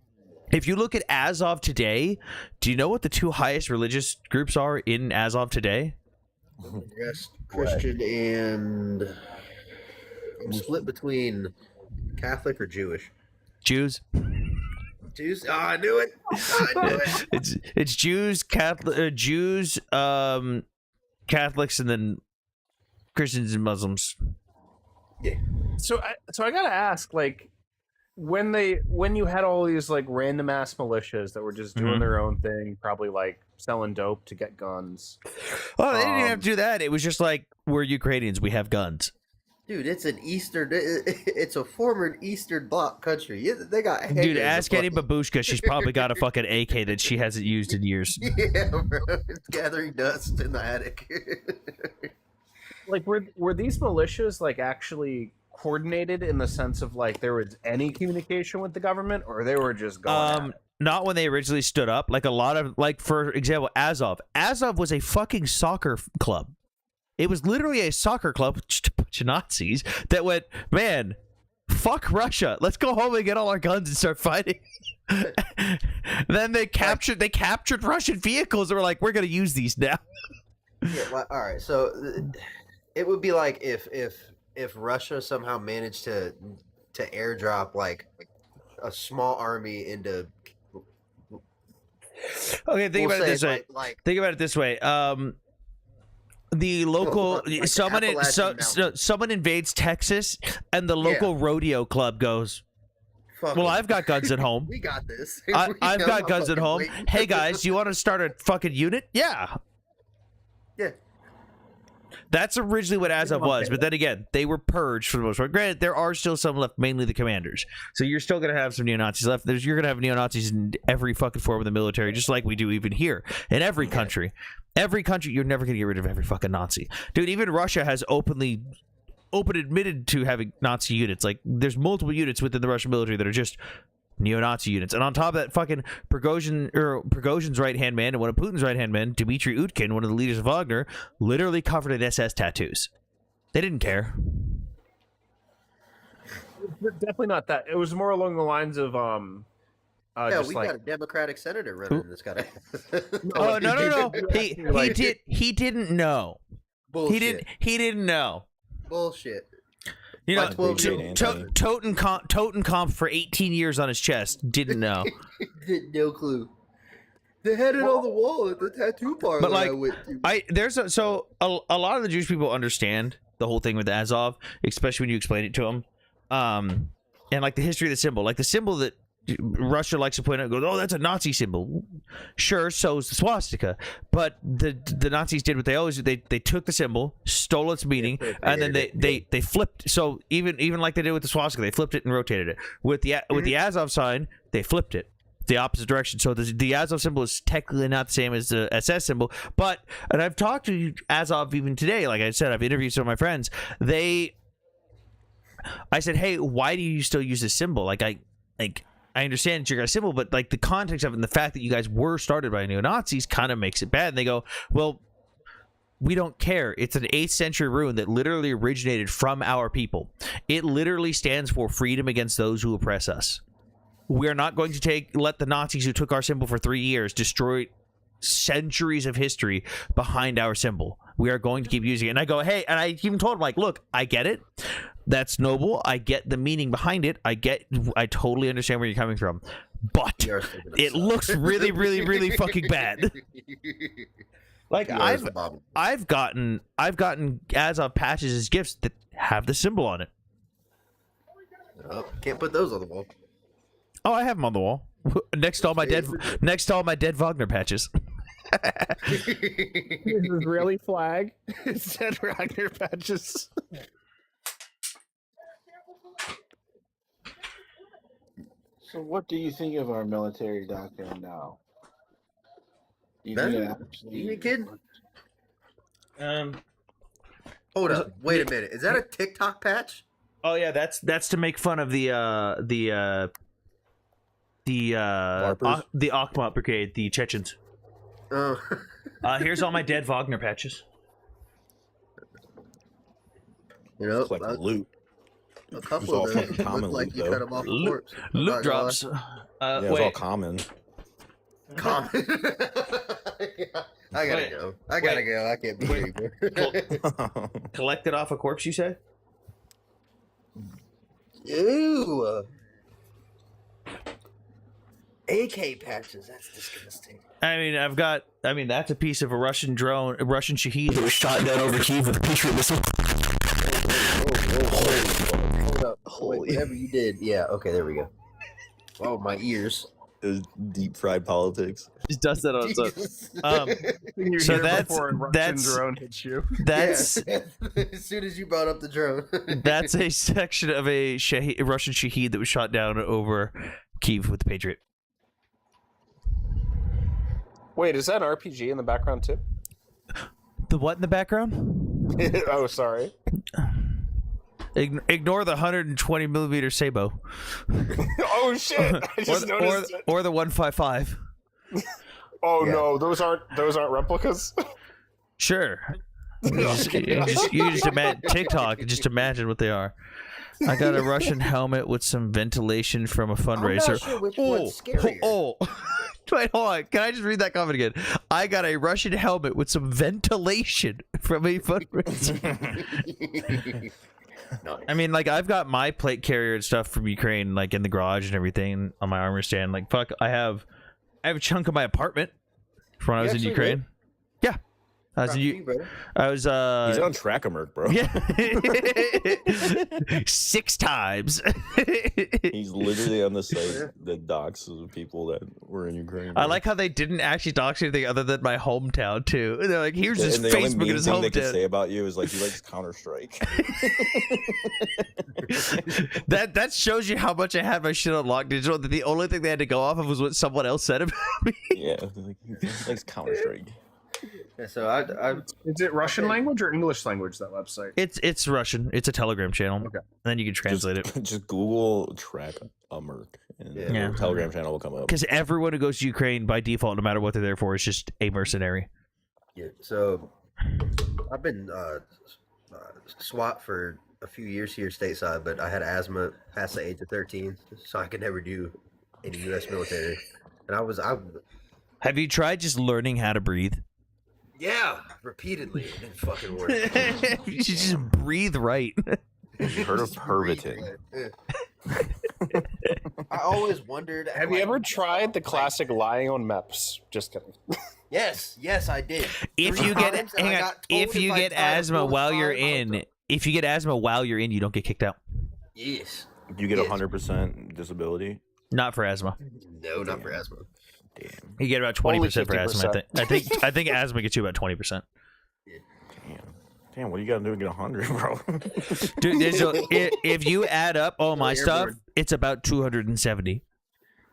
If you look at Azov today, do you know what the two highest religious groups are in Azov today? Yes, Christian and I'm split between Catholic or Jewish. Jews. Jews. Oh, I knew it. I knew it. It's Jews, Catholics, and then Christians and Muslims. Yeah. So I gotta ask, like, when you had all these like random ass militias that were just doing their own thing, probably like selling dope to get guns. Oh, they didn't even have to do that. It was just like, we're Ukrainians, we have guns. Dude, it's an Eastern. It's a former Eastern Bloc country. They got. Dude, ask any fucking- babushka. She's probably got a fucking AK that she hasn't used in years. Yeah, bro. It's gathering dust in the attic. Like, were these militias like actually coordinated in the sense of like there was any communication with the government, or they were just going at it? Not when they originally stood up. Like a lot of, like for example, Azov. Azov was a fucking soccer club. It was literally a soccer club, just a bunch of Nazis that went, man, fuck Russia. Let's go home and get all our guns and start fighting. Then they captured Russian vehicles and were like, we're gonna use these now. Yeah, well, all right. So it would be like if Russia somehow managed to airdrop like a small army into. Okay, think we'll about it say, this way. like Think about it this way. The local like someone someone invades Texas, and the local rodeo club goes, fuck well, it. I've got guns at home. We got this. I've I'm got guns at fucking home. waiting. Hey guys, you want to start a fucking unit? Yeah. Yeah. That's originally what Azov was, but then again, they were purged for the most part. Granted, there are still some left, mainly the commanders. So you're still going to have some neo-Nazis left. You're going to have neo-Nazis in every fucking form of the military, just like we do even here. In every country. Every country, you're never going to get rid of every fucking Nazi. Dude, even Russia has open admitted to having Nazi units. Like, there's multiple units within the Russian military that are just neo-Nazi units. And on top of that, fucking Prigozhin's right-hand man and one of Putin's right-hand men, Dmitry Utkin, one of the leaders of Wagner, literally covered in SS tattoos. They didn't care. Definitely not that. It was more along the lines of Yeah, just we like, got a Democratic senator running this guy. Oh, no. Like- He didn't know. Bullshit. He didn't know. Bullshit. You know, Like 12 years old. Totenkopf for 18 years on his chest. Didn't know. No clue. They had it on the wall at the tattoo parlor But, like, I went to. A lot of the Jewish people understand the whole thing with Azov, especially when you explain it to them. And like the history of the symbol, like the symbol that Russia likes to point out, goes, oh, that's a Nazi symbol. Sure, so is the swastika. But the Nazis did what they always do. They took the symbol, stole its meaning, and then they flipped. So even like they did with the swastika, they flipped it and rotated it. With the Azov sign, they flipped it. the opposite direction. So the Azov symbol is technically not the same as the SS symbol, and I've talked to Azov even today. Like I said, I've interviewed some of my friends. I said, hey, why do you still use this symbol? I understand it's your guys' symbol, but like the context of it and the fact that you guys were started by neo-Nazis kind of makes it bad. And they go, well, we don't care. It's an 8th century rune that literally originated from our people. It literally stands for freedom against those who oppress us. We're not going to let the Nazis who took our symbol for 3 years destroy centuries of history behind our symbol. We are going to keep using it. And I go, hey, and I even told him, like, look, I get it. That's noble. I get the meaning behind it. I totally understand where you're coming from. But it looks really, really, really fucking bad. Like I've gotten Azov patches as gifts that have the symbol on it. Oh, can't put those on the wall. Oh, I have them on the wall next to all my dead Wagner patches. This is really flag. It's dead Wagner patches. So, what do you think of our military doctrine now? You kidding? Hold up. Wait a minute. Is that a TikTok patch? Oh yeah, that's to make fun of the Akhmat Brigade, the Chechens. Oh. Here's all my dead Wagner patches. You know, It's like loot. a couple of them fucking common look like loot, you though. cut them off a corpse. Loot drops. Yeah, it was all common. Common. I gotta go. I go. I can't be here anymore. Collected off a corpse, you say? Ew. AK patches. That's disgusting. I mean, that's a piece of a Russian drone, a Russian Shaheed that was shot down over Kyiv with a Patriot missile. Hold up. Whatever you did. Yeah. Okay. There we go. Oh, my ears. It was deep fried politics. Just does that on its own. You So hear that's- before a Russian that's- drone hits you. That's Yeah. As soon as you brought up the drone. that's a section of a Russian Shaheed that was shot down over Kyiv with the Patriot. Wait, is that an RPG in the background too? The what in the background? Oh, sorry. Ignore the 120 millimeter Sabo. Oh shit! I just noticed it. Or the 155. Oh Yeah. no, those aren't replicas. Sure. You just imagine TikTok. Just imagine what they are. I got a Russian helmet with some ventilation from a fundraiser. I'm not sure which one's scarier. Oh. Wait, hold on. Can I just read that comment again? I got a Russian helmet with some ventilation from a fundraiser. Nice. I mean, like, I've got my plate carrier and stuff from Ukraine, like, in the garage and everything on my armor stand. Like, fuck, I have a chunk of my apartment from when I was in actually Ukraine. Yeah. I was He's on Track-A-Merc, bro. Yeah. 6 times. He's literally on the site that doxes people that were in Ukraine. I bro. like how they didn't actually dox anything other than my hometown too. They're like, here's his and the only Facebook mean and his thing they could hometown. say about you is like he likes Counter-Strike. That shows you how much I had my shit on lock digital. That the only thing they had to go off of was what someone else said about me. Yeah, like, he likes Counter-Strike. Yeah, so I Is it Russian language or English language? That website. It's Russian. It's a Telegram channel. Okay. And then you can translate it. Just Google Track-A-Merc and Yeah. the Telegram channel will come up. Because everyone who goes to Ukraine by default, no matter what they're there for, is just a mercenary. yeah. So I've been SWAT for a few years here stateside, but I had asthma past the age of 13, so I could never do any U.S. military. And I Have you tried just learning how to breathe? yeah, repeatedly. It didn't fucking work. You should just breathe right. You heard of pervitin? I always wondered. Have you ever tried the classic lying on maps? Just kidding. Yes, I did. If Three you get times, and I hang on, got told if you I get tried to asthma pull the while you're sign, I was in, like, if you get asthma while you're in, you don't get kicked out. yes. You get Yes. 100% disability. Not for asthma. No, not for asthma. Damn. You get about Only 20% for asthma. 50%. I think asthma gets you about 20%. Damn, what do you gotta do to get 100, bro? Dude, if you add up all my Really stuff, airborne. it's about 270.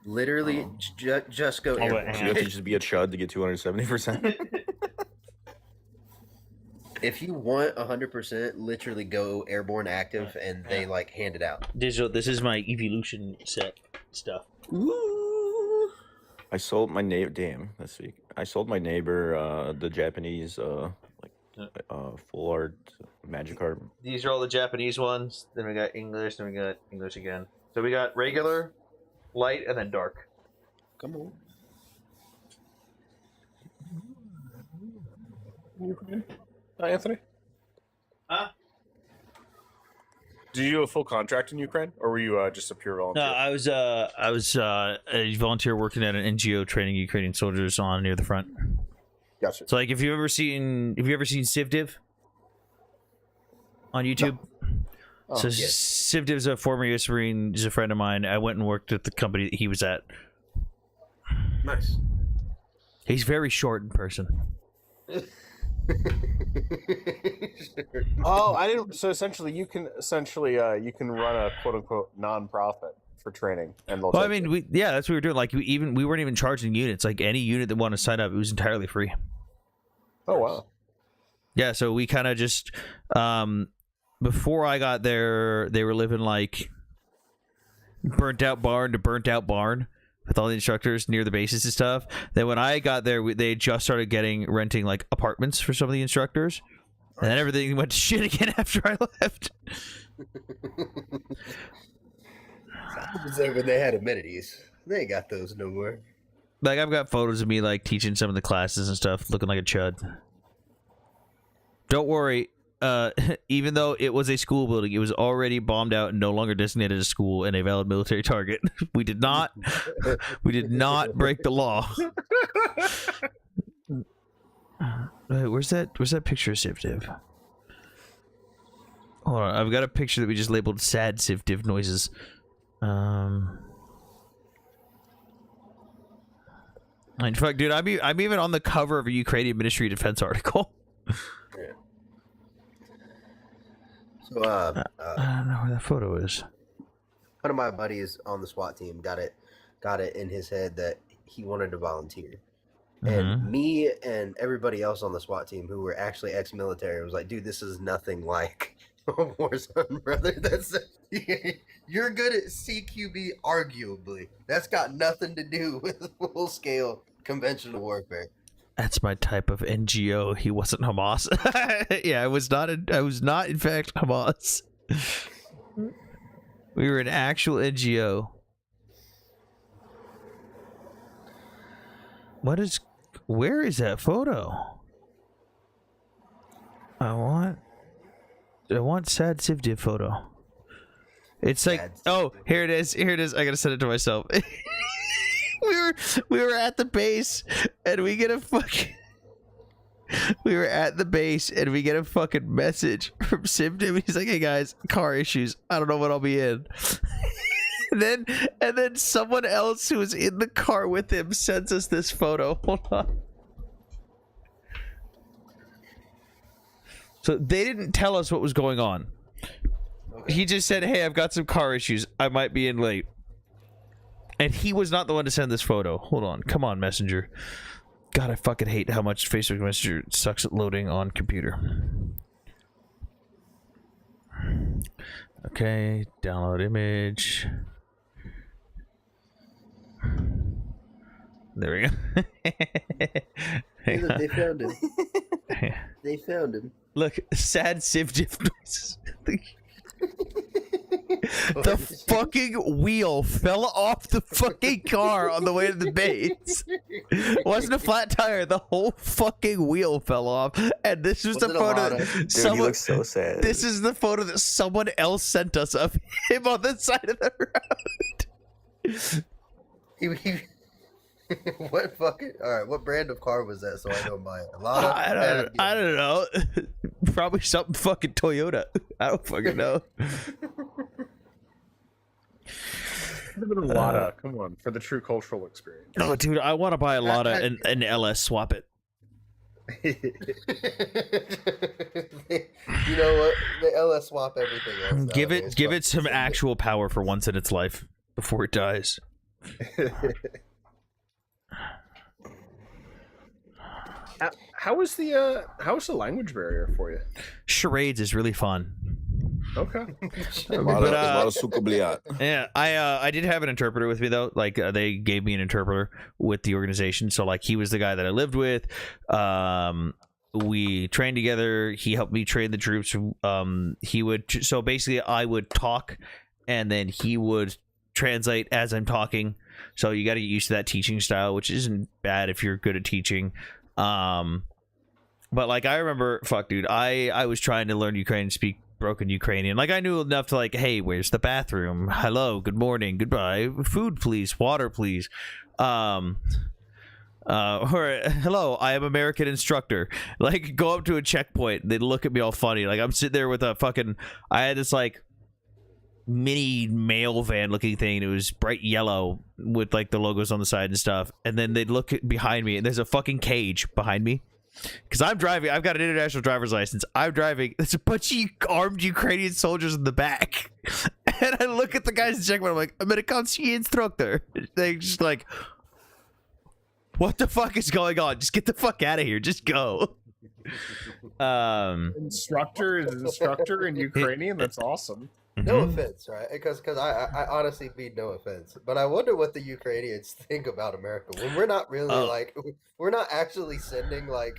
Literally, just go Oh, wait, airborne. So you have to just be a chud to get 270%. If you want 100%, literally go airborne active, and they like hand it out. Digital. This is my evolution set stuff. I sold my neighbor. Damn, let's see. I sold my neighbor the Japanese full art magic card. These are all the Japanese ones. Then we got English. Then we got English again. So we got regular, light, and then dark. Come on. Anthony? Huh? Did you do a full contract in Ukraine, or were you just a pure No, volunteer? I was a volunteer working at an NGO training Ukrainian soldiers on near the front. Gotcha. So like, have you ever seen Civdiv on YouTube? Oh, So yes. Civdiv's a former U.S. Marine. He's a friend of mine. I went and worked at the company that he was at. Nice. He's very short in person. Oh, I didn't. So essentially, you can run a quote unquote nonprofit for training, and they'll. Well, I take mean, it. that's what we were doing. Like, we weren't even charging units. Like, any unit that wanted to sign up, it was entirely free. Oh wow. Yeah, so we kind of just before I got there, they were living like burnt out barn to burnt out barn with all the instructors near the bases and stuff. Then when I got there, they just started renting like apartments for some of the instructors, and then everything went to shit again after I left. When they had amenities, they ain't got those no more. Like, I've got photos of me like teaching some of the classes and stuff, looking like a chud. Don't worry. Even though it was a school building, it was already bombed out and no longer designated as a school and a valid military target. We did not break the law. Wait, where's that picture of Civdiv? Hold on, I've got a picture that we just labeled sad Civdiv noises. In fact, dude, I'm even on the cover of a Ukrainian Ministry of Defense article. So, I don't know where that photo is. one of my buddies on the SWAT team got it in his head that he wanted to volunteer. And me and everybody else on the SWAT team who were actually ex-military was like, dude, this is nothing like Warzone, brother. You're good at CQB, arguably. That's got nothing to do with full-scale conventional warfare. That's my type of NGO. He wasn't Hamas. Yeah, I was not in fact Hamas. We were an actual NGO. Where is that photo? I want sad Civdiv photo. It's like, oh, here it is. I gotta send it to myself. we were at the base and we get a fucking message from Civdiv. He's like, hey guys, car issues. I don't know what I'll be in. and then someone else who was in the car with him sends us this photo. Hold on. So they didn't tell us what was going on. Okay. He just said, hey, I've got some car issues. I might be in late. And he was not the one to send this photo. Hold on. Come on, Messenger. God, I fucking hate how much Facebook Messenger sucks at loading on computer. Okay, download image. There we go. Hey, look, they found him. They found him. Look, sad Civdiv noises. The fucking wheel fell off the fucking car on the way to the base. It wasn't a flat tire. The whole fucking wheel fell off. And this was the photo. Dude, he looks so sad. This is the photo that someone else sent us of him on the side of the road. What fucking... Alright, what brand of car was that so I don't buy it? A lot of... I don't know. Probably something fucking Toyota. I don't fucking know. Lada, come on, for the true cultural experience. Oh, dude, I want to buy a Lada and LS swap it. You know what? The LS swap everything else. Give it some actual power for once in its life before it dies. How is the language barrier for you? Charades is really fun. Okay. A lot of sukubliat. Yeah, I did have an interpreter with me though. Like they gave me an interpreter with the organization, so like he was the guy that I lived with. We trained together. He helped me train the troops. He would so basically I would talk, and then he would translate as I'm talking. So you got to get used to that teaching style, which isn't bad if you're good at teaching. But like I remember, fuck, dude, I was trying to learn Ukrainian, speak broken Ukrainian. Like I knew enough to like, hey, where's the bathroom? Hello, good morning, goodbye, food please, water please. Or hello, I am American instructor. Like go up to a checkpoint, they'd look at me all funny. Like I'm sitting there with a fucking, I had this like mini mail van looking thing. It was bright yellow with like the logos on the side and stuff. And then they'd look behind me and there's a fucking cage behind me. Because I'm driving, I've got an international driver's license. I'm driving. There's a bunch of armed Ukrainian soldiers in the back, and I look at the guys in checkpoint. I'm like, American instructor. They just like, what the fuck is going on? Just get the fuck out of here. Just go. Instructor is instructor in Ukrainian. That's awesome. No offense, right? Because I honestly mean no offense, but I wonder what the Ukrainians think about America when we're not really like we're not actually sending like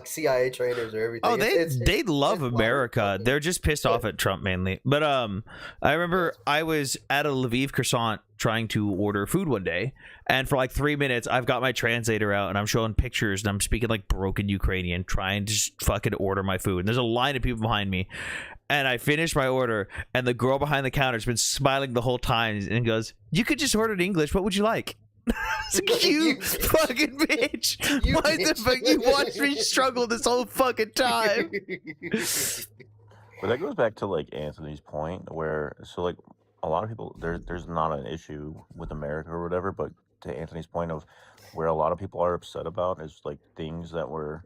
CIA trainers or everything. Oh, they love America. They're just pissed off at Trump mainly. But I remember I was at a Lviv croissant trying to order food one day, and for like 3 minutes I've got my translator out and I'm showing pictures and I'm speaking like broken Ukrainian, trying to just fucking order my food. And there's a line of people behind me. And I finished my order, and the girl behind the counter has been smiling the whole time and goes, "You could just order in English. What would you like?" You fucking bitch! Why the fuck you watched me struggle this whole fucking time? But that goes back to like Anthony's point, where so like a lot of people there's not an issue with America or whatever, but to Anthony's point of where a lot of people are upset about is like things that were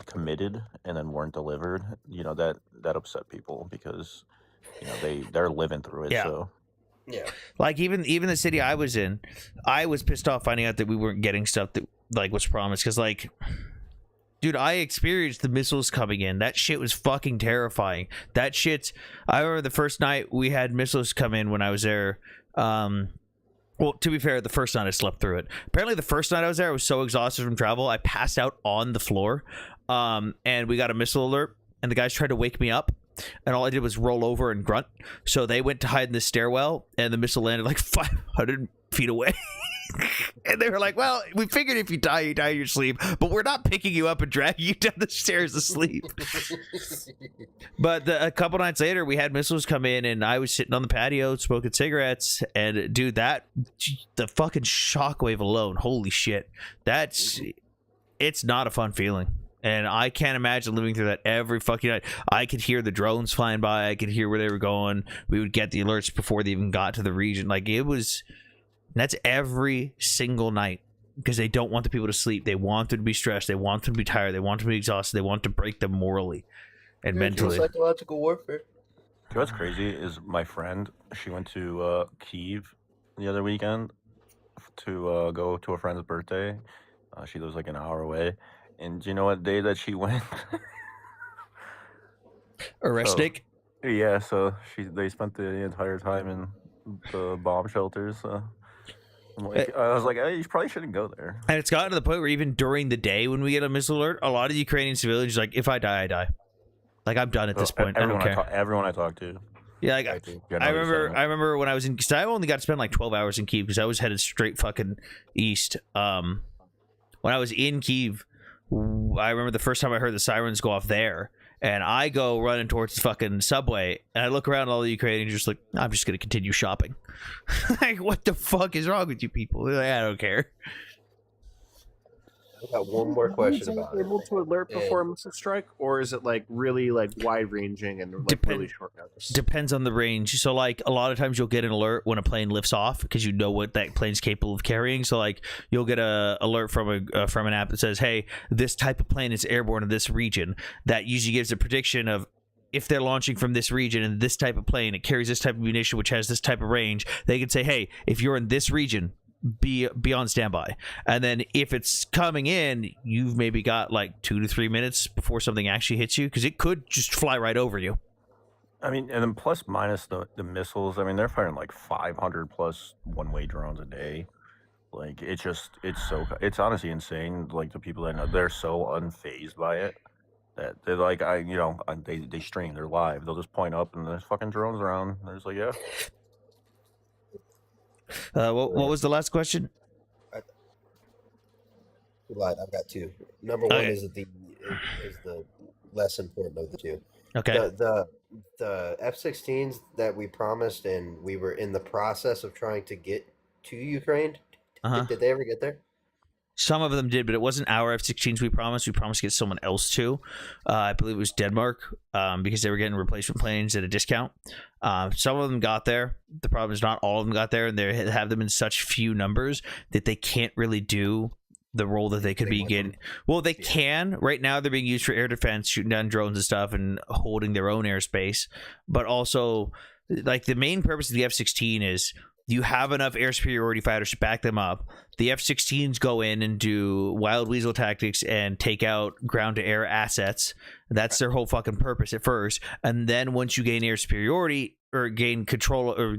committed and then weren't delivered. You know, that upset people because you know they're living through it. Yeah. So Yeah. Like even the city I was in, I was pissed off finding out that we weren't getting stuff that like was promised. Because like, dude, I experienced the missiles coming in. That shit was fucking terrifying. That shit. I remember the first night we had missiles come in when I was there. Well, to be fair, the first night I slept through it. Apparently, the first night I was there, I was so exhausted from travel, I passed out on the floor. And we got a missile alert, and the guys tried to wake me up, and all I did was roll over and grunt. So they went to hide in the stairwell, and the missile landed like 500 feet away. And they were like, well, we figured if you die in your sleep, but we're not picking you up and dragging you down the stairs asleep. But a couple nights later, we had missiles come in, and I was sitting on the patio smoking cigarettes, and dude, the fucking shockwave alone, holy shit, it's not a fun feeling. And I can't imagine living through that every fucking night. I could hear the drones flying by. I could hear where they were going. We would get the alerts before they even got to the region. Like, it was... That's every single night because they don't want the people to sleep. They want them to be stressed. They want them to be tired. They want them to be exhausted. They want to break them morally and mentally. Psychological warfare. You know what's crazy is my friend, she went to Kyiv the other weekend to go to a friend's birthday. She lives like an hour away. And do you know what day that she went? Arrestic? So, yeah, so they spent the entire time in the bomb shelters. I was like, hey, you probably shouldn't go there. And it's gotten to the point where even during the day when we get a missile alert, a lot of Ukrainian civilians are like, if I die, I die. Like, I'm done at this point. I don't care. Everyone I talk to. Yeah, like, I remember when I was in, because I only got to spend like 12 hours in Kyiv because I was headed straight fucking east. When I was in Kyiv, I remember the first time I heard the sirens go off there, and I go running towards the fucking subway, and I look around and all the Ukrainians just like, I'm just going to continue shopping. Like, what the fuck is wrong with you people? Like, I don't care. I got one more question about it. Able to alert before a missile strike, or is it like really like wide ranging and like really short notice? Depends on the range. So like a lot of times you'll get an alert when a plane lifts off because you know what that plane's capable of carrying. So like you'll get a alert from an app that says, hey, this type of plane is airborne in this region. That usually gives a prediction of if they're launching from this region and this type of plane, it carries this type of munition, which has this type of range, they can say, hey, if you're in this region, be on standby. And then if it's coming in, you've maybe got like 2 to 3 minutes before something actually hits you, because it could just fly right over you. I mean, and then plus minus the missiles. I mean, they're firing like 500 plus one-way drones a day. Like, it's honestly insane. Like, the people that know, they're so unfazed by it that they're like, they stream, they're live. They'll just point up and there's fucking drones around. They're just like, yeah. What was the last question? You lied. I've got two. Number one Okay. is the less important of the two. Okay. The F-16s that we promised and we were in the process of trying to get to Ukraine. Uh-huh. Did they ever get there? Some of them did, but it wasn't our F-16s we promised. We promised to get someone else too. I believe it was Denmark, because they were getting replacement planes at a discount. Some of them got there. The problem is not all of them got there, and they have them in such few numbers that they can't really do the role that they could be getting. Well, they can. Right now, they're being used for air defense, shooting down drones and stuff, and holding their own airspace. But also, like, the main purpose of the F-16 is you have enough air superiority fighters to back them up. The F-16s go in and do wild weasel tactics and take out ground-to-air assets. That's their whole fucking purpose at first. And then once you gain air superiority or gain control or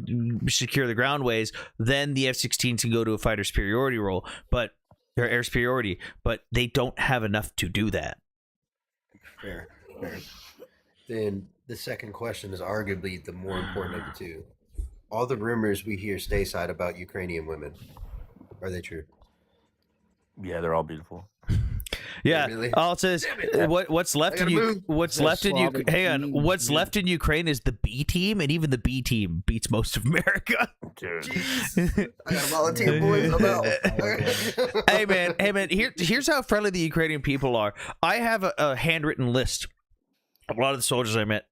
secure the groundways, then the F-16s can go to a fighter superiority role, but or air superiority. But they don't have enough to do that. Fair. Then the second question is arguably the more important of the two. All the rumors we hear stateside about Ukrainian women, are they true? Yeah, they're all beautiful. Yeah, Really? all it says what's left in you. What's left in you? Hang on. What's left in Ukraine is the B team, and even the B team beats most of America. Dude. I got a volunteer, boys. I'm out. Hey man. Here's how friendly the Ukrainian people are. I have a handwritten list of a lot of the soldiers I met.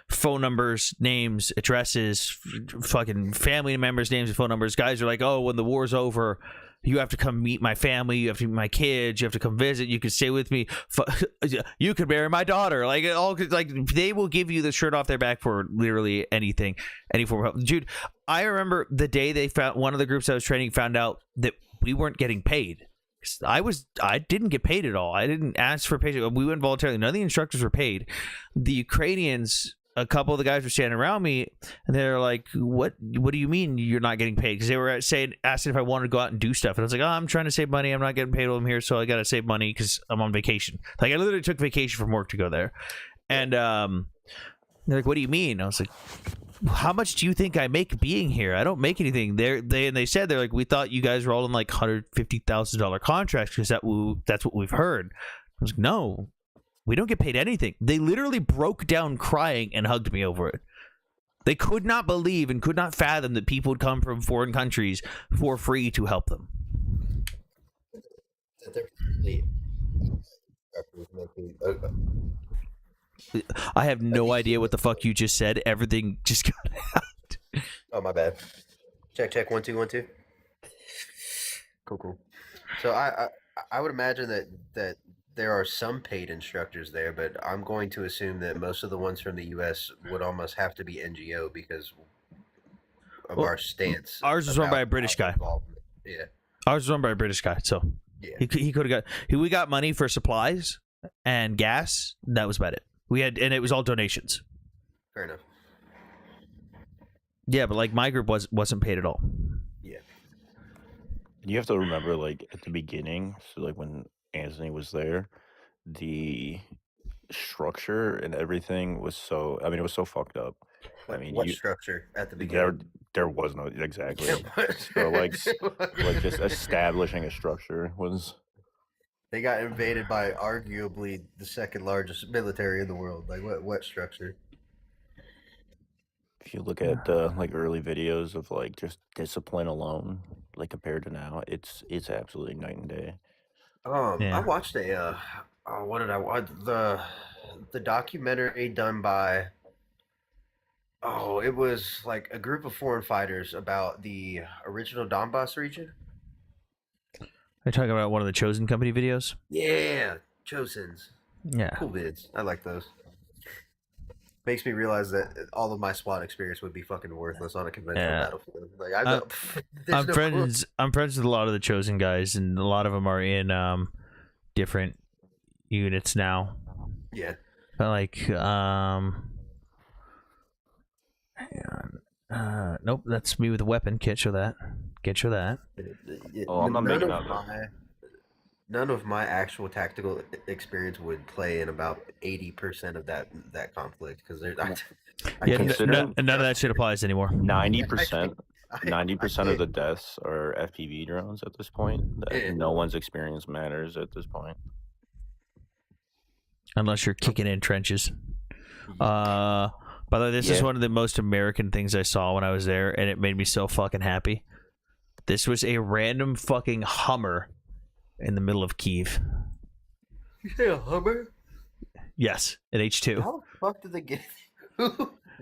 Phone numbers, names, addresses, fucking family members' names and phone numbers. Guys are like, oh, when the war's over, you have to come meet my family. You have to meet my kids. You have to come visit. You can stay with me. You could marry my daughter. Like, they will give you the shirt off their back for literally anything, any form of help. Dude, I remember the day they found one of the groups I was training found out that we weren't getting paid. I didn't get paid at all. I didn't ask for pay. We went voluntarily. None of the instructors were paid. The Ukrainians, a couple of the guys were standing around me, and they're like, "What do you mean you're not getting paid?" Because they were asking if I wanted to go out and do stuff, and I was like, "Oh, I'm trying to save money. I'm not getting paid while I'm here, so I got to save money because I'm on vacation." Like, I literally took vacation from work to go there, and they're like, "What do you mean?" I was like, how much do you think I make being here? I don't make anything. They said, they're like, we thought you guys were all in like $150,000 contracts because that's what we've heard. I was like, no, we don't get paid anything. They literally broke down crying and hugged me over it. They could not believe and could not fathom that people would come from foreign countries for free to help them. I have no idea what the fuck you just said. Everything just got out. Oh, my bad. Check 1 2 1 2. Cool. So I would imagine that there are some paid instructors there, but I'm going to assume that most of the ones from the U.S. would almost have to be NGO because of our stance. Ours was run by a British guy. Yeah. Ours was run by a British guy, so yeah. He could have got. We got money for supplies and gas. That was about it. And it was all donations. Fair enough. Yeah, but like my group wasn't paid at all. Yeah. You have to remember, like, at the beginning, so like when Anthony was there, the structure and everything was so, I mean, it was so fucked up. What structure at the beginning? There was no, exactly. So like just establishing a structure was. They got invaded by arguably the second largest military in the world. Like what structure? If you look at like early videos of like just discipline alone, like compared to now, it's absolutely night and day. I watched what did I watch? The documentary done by it was like a group of foreign fighters about the original Donbass region. Are you talking about one of the Chosen Company videos? Yeah, Chosen's. Yeah. Cool vids. I like those. makes me realize that all of my SWAT experience would be fucking worthless on a conventional battlefield. Like I'm friends with a lot of the Chosen guys, and a lot of them are in different units now. Yeah. But like hang on. Nope, that's me with a weapon. Can't show that. Oh, I'm not making out. None of my actual tactical experience would play in about 80% of that conflict because there's. None of that shit applies anymore. 90% of the deaths are FPV drones at this point. No one's experience matters at this point. Unless you're kicking in trenches. By the way, this is one of the most American things I saw when I was there, and it made me so fucking happy. This was a random fucking Hummer in the middle of Kyiv. You say a Hummer? Yes, an H2. How the fuck did they get?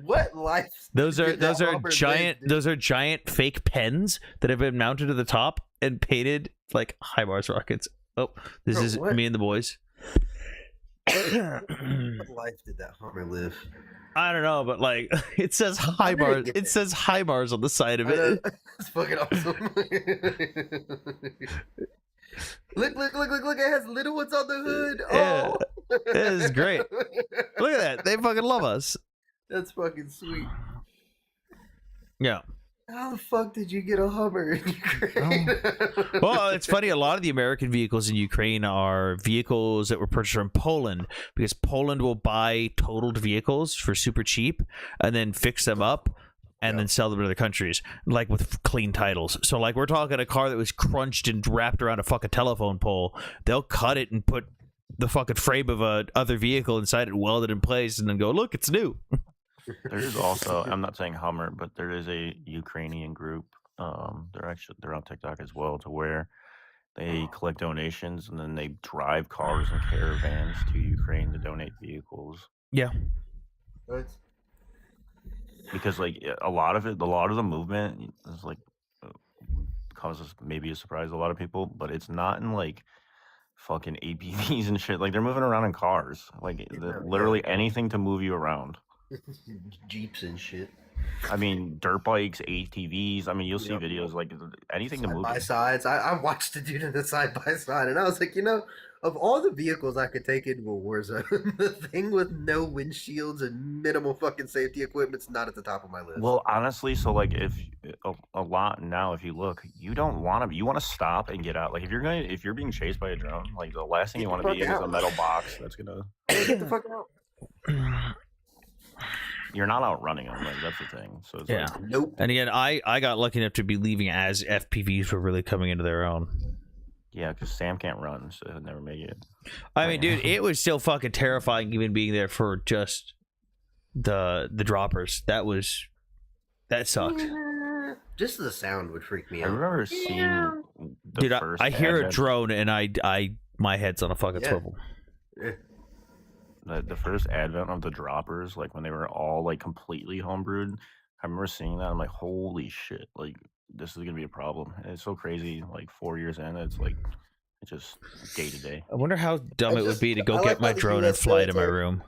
What life? Those are giant fake pens that have been mounted to the top and painted like HIMARS rockets. Oh, this is me and the boys. What life did that Hummer live? I don't know, but like it says HIMARS. It says HIMARS on the side of it. It's fucking awesome. Look! It has little ones on the hood. Yeah, Oh, it is great. Look at that. They fucking love us. That's fucking sweet. Yeah. How the fuck did you get a Hummer in Ukraine? Well, it's funny. A lot of the American vehicles in Ukraine are vehicles that were purchased from Poland because Poland will buy totaled vehicles for super cheap and then fix them up and then sell them to other countries, like with clean titles. So, like, we're talking a car that was crunched and wrapped around a fucking telephone pole. They'll cut it and put the fucking frame of a other vehicle inside it, weld it in place, and then go, look, it's new. There's also, I'm not saying Hummer, but there is a Ukrainian group. They're on TikTok as well, to where they collect donations and then they drive cars and caravans to Ukraine to donate vehicles. Yeah. What? Because like a lot of the movement is like causes maybe a surprise to a lot of people, but it's not in like fucking APVs and shit. Like they're moving around in cars, like literally anything to move you around. Jeeps and shit. I mean, dirt bikes, ATVs. I mean, you'll see videos like anything to move. Side by sides. I watched the dude in the side by side, and I was like, of all the vehicles I could take into a war zone, the thing with no windshields and minimal fucking safety equipment's not at the top of my list. Well, honestly, so like if a lot now, if you look, you don't want to. You want to stop and get out. Like if you're being chased by a drone, like the last thing you want to be in is a metal box that's gonna get the fuck out. You're not outrunning them. Like that's the thing. So it's like, nope. And again, I got lucky enough to be leaving as FPVs were really coming into their own. Yeah, because Sam can't run, so he'll never make it. I mean, dude, it was still fucking terrifying even being there for just the droppers. That sucked. Just the sound would freak me I out. remember seeing the Dude, first I hear a advent- drone and I my head's on a fucking swivel. The first advent of the droppers, like when they were all like completely homebrewed. I remember seeing that. I'm like, holy shit! Like this is gonna be a problem. And it's so crazy. Like 4 years in, it's just day to day. I wonder how dumb it would be to go get my drone and fly to my room.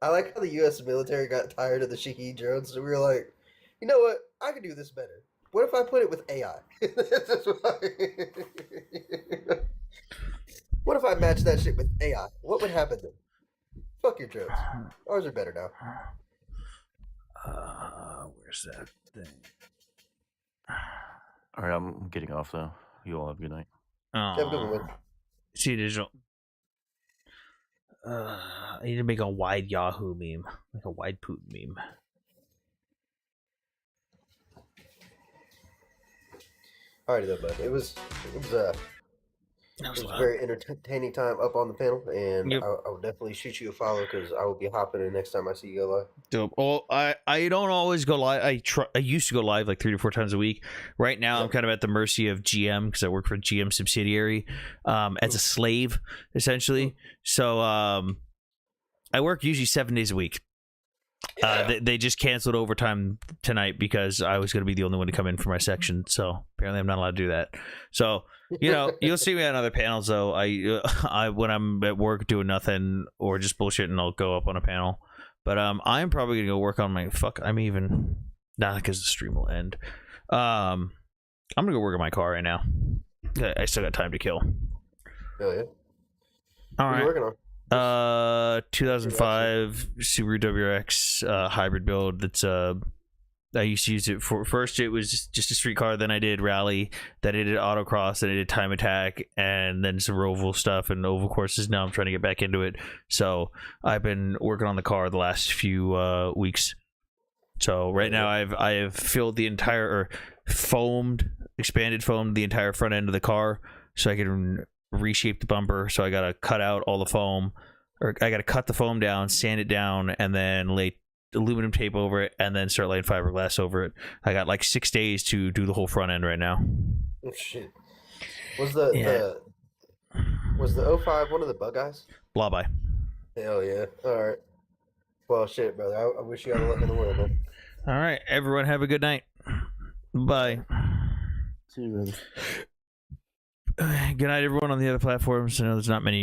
I like how the U.S. military got tired of the Shahid drones, so we were like, you know what? I can do this better. What if I put it with AI? What if I match that shit with AI? What would happen then? Fuck your drones. Ours are better now. Where's that thing? All right, I'm getting off though. You all have a good night. Have a good one. See digital. I need to make a wide Yahoo meme, like a wide Putin meme. Alrighty then, bud. It was a very entertaining time up on the panel, and I will definitely shoot you a follow because I will be hopping in next time I see you go live. Dope. Well, I don't always go live. I used to go live like 3 to 4 times a week. Right now, I'm kind of at the mercy of GM because I work for a GM subsidiary as a slave, essentially. So I work usually 7 days a week. They just canceled overtime tonight because I was going to be the only one to come in for my section. So apparently I'm not allowed to do that. So, you'll see me on other panels though. I when I'm at work doing nothing or just bullshitting, I'll go up on a panel. But I'm probably gonna go work on my not because the stream will end. I'm gonna go work on my car right now. I still got time to kill. Hell yeah. All What are right. you working on? 2005 Subaru WRX hybrid build. That's I used to use it for first. It was just a street car. Then I did rally. Then I did autocross. Then I did time attack, and then some oval stuff and oval courses. Now I'm trying to get back into it. So I've been working on the car the last few weeks. So right now I have filled the entire expanded foamed the entire front end of the car, so I can reshape the bumper. So I gotta cut out all the foam, or I gotta cut the foam down, sand it down, and then lay aluminum tape over it, and then start laying fiberglass over it. I got like 6 days to do the whole front end right now. Oh shit. Was the 05 one of the bug guys? Blah bye. Hell yeah. All right. Well, shit, brother. I wish you all the luck in the world, man. All right, everyone, have a good night. Bye. See you, brother. Good night, everyone on the other platforms. I know there's not many